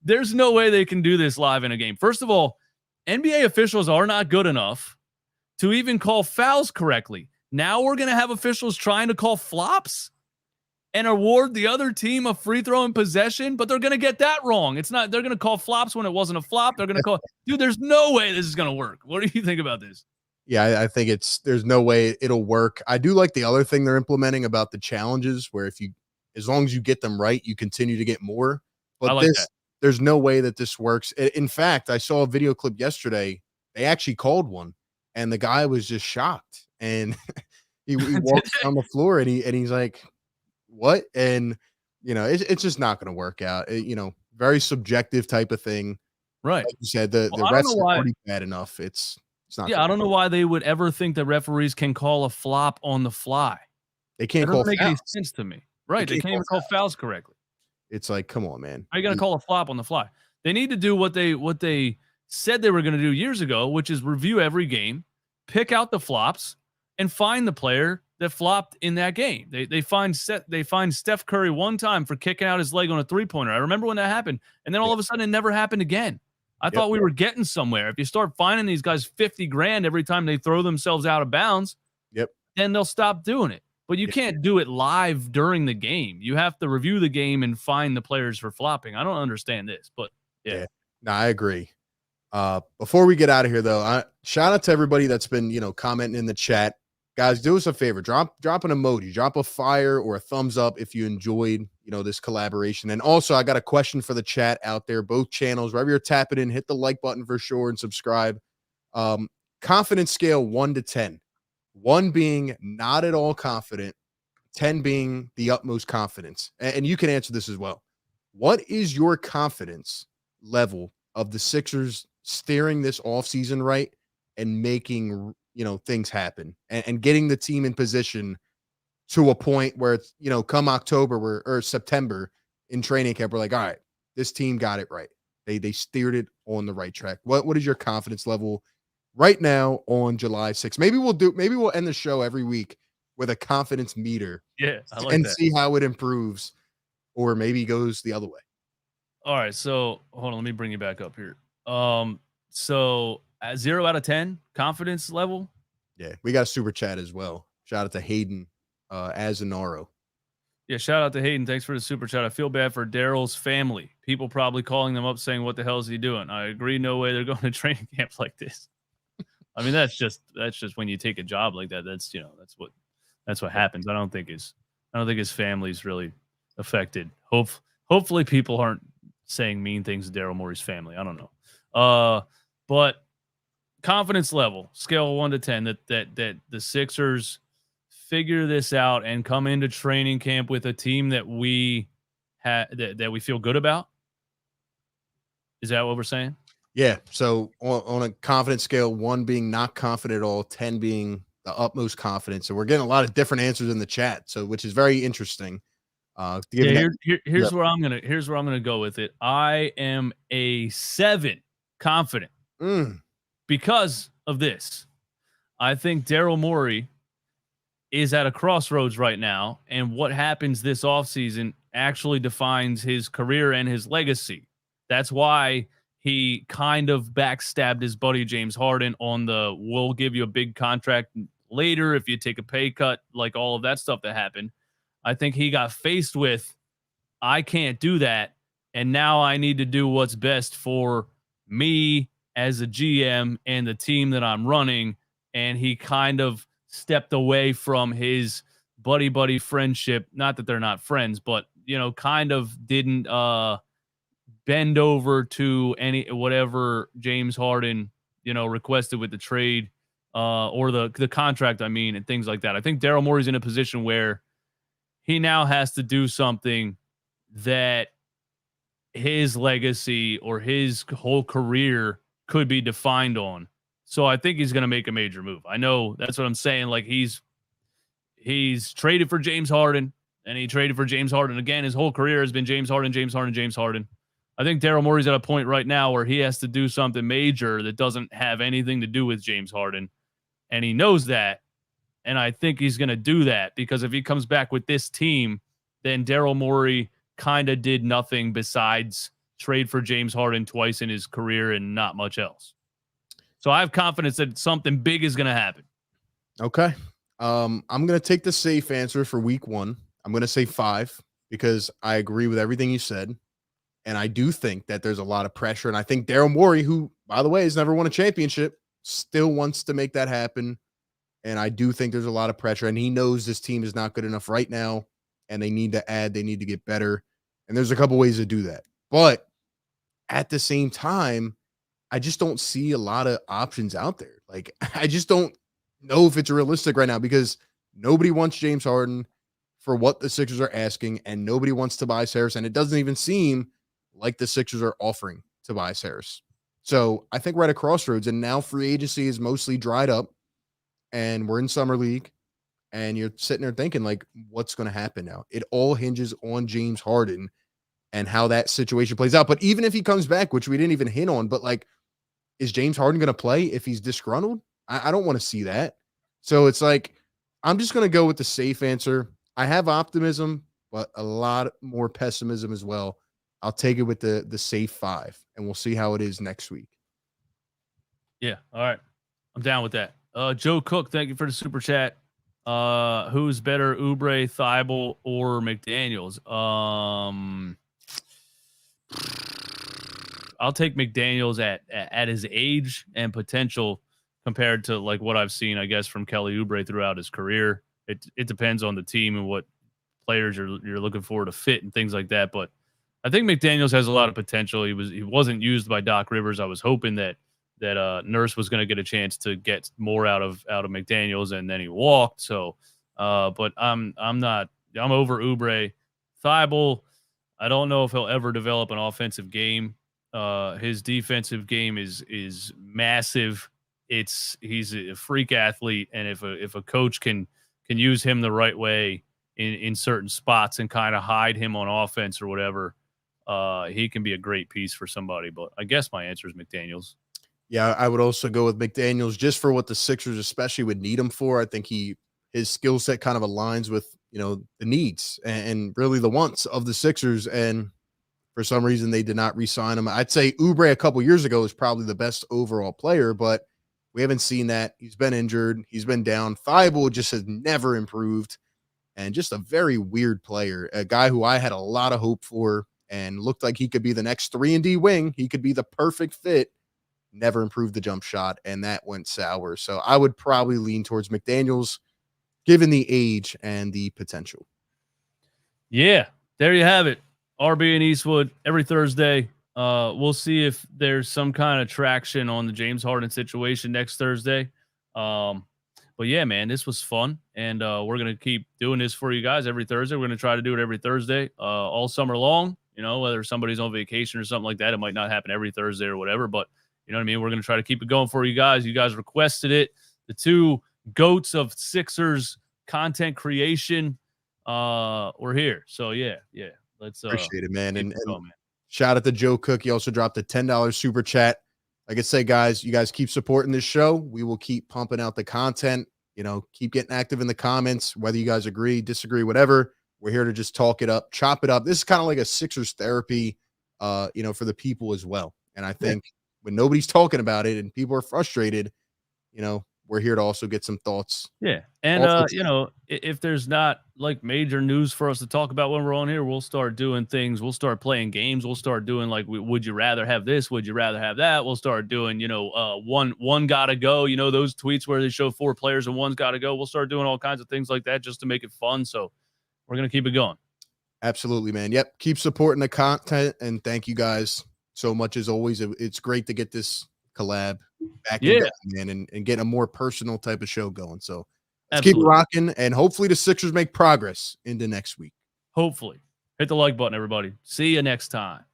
A: There's no way they can do this live in a game. First of all, NBA officials are not good enough to even call fouls correctly. Now we're going to have officials trying to call flops and award the other team a free throw in possession, but they're going to get that wrong. They're going to call flops when it wasn't a flop. They're going to call, dude, there's no way this is going to work. What do you think about this?
B: Yeah, I think there's no way it'll work. I do like the other thing they're implementing about the challenges where as long as you get them right, you continue to get more. But there's no way that this works. In fact, I saw a video clip yesterday. They actually called one and the guy was just shocked. And he walks on the floor and he's like, what? And it's just not going to work out. Very subjective type of thing,
A: right?
B: Like you said, the refs are already bad enough. It's not.
A: Yeah, I don't know why they would ever think that referees can call a flop on the fly.
B: They can't
A: call. Doesn't make any sense to me. Right? They can't even call fouls correctly.
B: It's like, come on, man.
A: How are you going to call a flop on the fly? They need to do what they said they were going to do years ago, which is review every game, pick out the flops, and find the player that flopped in that game. They find Steph Curry one time for kicking out his leg on a three-pointer. I remember when that happened, and then all of a sudden it never happened again. I thought we were getting somewhere. If you start finding these guys $50,000 every time they throw themselves out of bounds, then they'll stop doing it. But you can't do it live during the game. You have to review the game and find the players for flopping. I don't understand this, but yeah.
B: No, I agree. Before we get out of here, though, shout out to everybody that's been, commenting in the chat. Guys, do us a favor. Drop an emoji. Drop a fire or a thumbs up if you enjoyed, this collaboration. And also, I got a question for the chat out there. Both channels, wherever you're tapping in, hit the like button for sure and subscribe. Confidence scale 1 to 10. 1 being not at all confident, 10 being the utmost confidence. And you can answer this as well. What is your confidence level of the Sixers steering this offseason right and making, things happen and getting the team in position to a point where it's, come October or September in training camp, we're like, all right, this team got it right. They steered it on the right track. What is your confidence level right now on July 6th? Maybe we'll end the show every week with a confidence meter.
A: Yeah, I like
B: and
A: that.
B: see how it improves or maybe goes the other way.
A: All right, so hold on, let me bring you back up here. So at 0 out of 10 confidence level.
B: Yeah, we got a super chat as well. Shout out to Hayden Azanaro.
A: Yeah, shout out to Hayden. Thanks for the super chat. I feel bad for Daryl's family. People probably calling them up saying, "What the hell is he doing?" I agree. No way they're going to training camp like this. I mean, that's just when you take a job like that. That's what happens. I don't think his family's really affected. Hopefully people aren't saying mean things to Daryl Morey's family. I don't know. But confidence level, scale of 1 to 10, that the Sixers figure this out and come into training camp with a team that we feel good about. Is that what we're saying?
B: Yeah. So on a confidence scale, 1 being not confident at all, 10 being the utmost confidence. So we're getting a lot of different answers in the chat. So which is very interesting.
A: Here's where I'm gonna go with it. I am a 7 confident because of this. I think Daryl Morey is at a crossroads right now, and what happens this offseason actually defines his career and his legacy. That's why he kind of backstabbed his buddy James Harden on the "we'll give you a big contract later if you take a pay cut," like all of that stuff that happened. I think he got faced with, I can't do that, and now I need to do what's best for me as a GM and the team that I'm running, and he kind of stepped away from his buddy friendship. Not that they're not friends, but kind of didn't bend over to whatever James Harden requested with the trade or the contract, I mean, and things like that. I think Daryl Morey's in a position where he now has to do something that his legacy or his whole career could be defined on. So I think he's going to make a major move. I know that's what I'm saying. Like he's traded for James Harden, and he traded for James Harden again. His whole career has been James Harden, James Harden, James Harden. I think Daryl Morey's at a point right now where he has to do something major that doesn't have anything to do with James Harden, and he knows that. And I think he's going to do that because if he comes back with this team, then Daryl Morey kind of did nothing besides trade for James Harden twice in his career and not much else. So I have confidence that something big is going to happen.
B: Okay. I'm going to take the safe answer for week 1. I'm going to say 5 because I agree with everything you said. And I do think that there's a lot of pressure. And I think Daryl Morey, who, by the way, has never won a championship, still wants to make that happen. And I do think there's a lot of pressure. And he knows this team is not good enough right now. And they need to add, they need to get better. And there's a couple ways to do that. But at the same time, I just don't see a lot of options out there. Like, I just don't know if it's realistic right now because nobody wants James Harden for what the Sixers are asking, and nobody wants Tobias Harris. And it doesn't even seem like the Sixers are offering Tobias Harris. So I think we're at a crossroads, and now free agency is mostly dried up, and we're in summer league, and you're sitting there thinking, like, what's going to happen now? It all hinges on James Harden and how that situation plays out. But even if he comes back, which we didn't even hint on, but like, is James Harden going to play if he's disgruntled? I don't want to see that. So it's like, I'm just going to go with the safe answer. I have optimism, but a lot more pessimism as well. I'll take it with the safe 5, and we'll see how it is next week.
A: Yeah. All right. I'm down with that. Joe Cook, thank you for the super chat. Who's better, Oubre, Thibault, or McDaniels? I'll take McDaniels at his age and potential compared to like what I've seen, I guess, from Kelly Oubre throughout his career. It depends on the team and what players you're looking for to fit and things like that. But I think McDaniels has a lot of potential. He wasn't used by Doc Rivers. I was hoping that Nurse was going to get a chance to get more out of McDaniels, and then he walked. So But I'm over Oubre. Thibault, I don't know if he'll ever develop an offensive game. His defensive game is massive. He's a freak athlete, and if a coach can use him the right way in certain spots and kind of hide him on offense or whatever, he can be a great piece for somebody. But I guess my answer is McDaniels.
B: Yeah, I would also go with McDaniels just for what the Sixers especially would need him for. I think his skill set kind of aligns with, the needs and really the wants of the Sixers. And for some reason, they did not re-sign him. I'd say Oubre a couple years ago was probably the best overall player, but we haven't seen that. He's been injured. He's been down. Thibault just has never improved, and just a very weird player, a guy who I had a lot of hope for and looked like he could be the next 3-and-D wing. He could be the perfect fit. Never improved the jump shot, and that went sour. So I would probably lean towards McDaniels, given the age and the potential.
A: Yeah, there you have it. RB and Eastwood every Thursday. We'll see if there's some kind of traction on the James Harden situation next Thursday. But yeah, man, this was fun, and we're gonna keep doing this for you guys every Thursday. We're gonna try to do it every Thursday, all summer long. Whether somebody's on vacation or something like that, it might not happen every Thursday or whatever, but you know what I mean? We're going to try to keep it going for you guys. You guys requested it. The two goats of Sixers content creation. We're here. So yeah. Let's
B: appreciate it, man. And
A: going, man.
B: Shout out to Joe Cook. He also dropped a $10 super chat. Like I say, guys, you guys keep supporting this show. We will keep pumping out the content. Keep getting active in the comments, whether you guys agree, disagree, whatever. We're here to just talk it up, chop it up. This is kind of like a Sixers therapy, for the people as well. And I think when nobody's talking about it and people are frustrated, we're here to also get some thoughts.
A: Yeah. And, if there's not like major news for us to talk about when we're on here, we'll start doing things. We'll start playing games. We'll start doing like, would you rather have this? Would you rather have that? We'll start doing, one gotta go, those tweets where they show 4 players and one's gotta go. We'll start doing all kinds of things like that just to make it fun. So we're going to keep it going.
B: Absolutely, man. Yep. Keep supporting the content, and thank you guys so much as always. It's great to get this collab back in, man, and get a more personal type of show going. So let's keep rocking, and hopefully the Sixers make progress into next week.
A: Hopefully. Hit the like button, everybody. See you next time.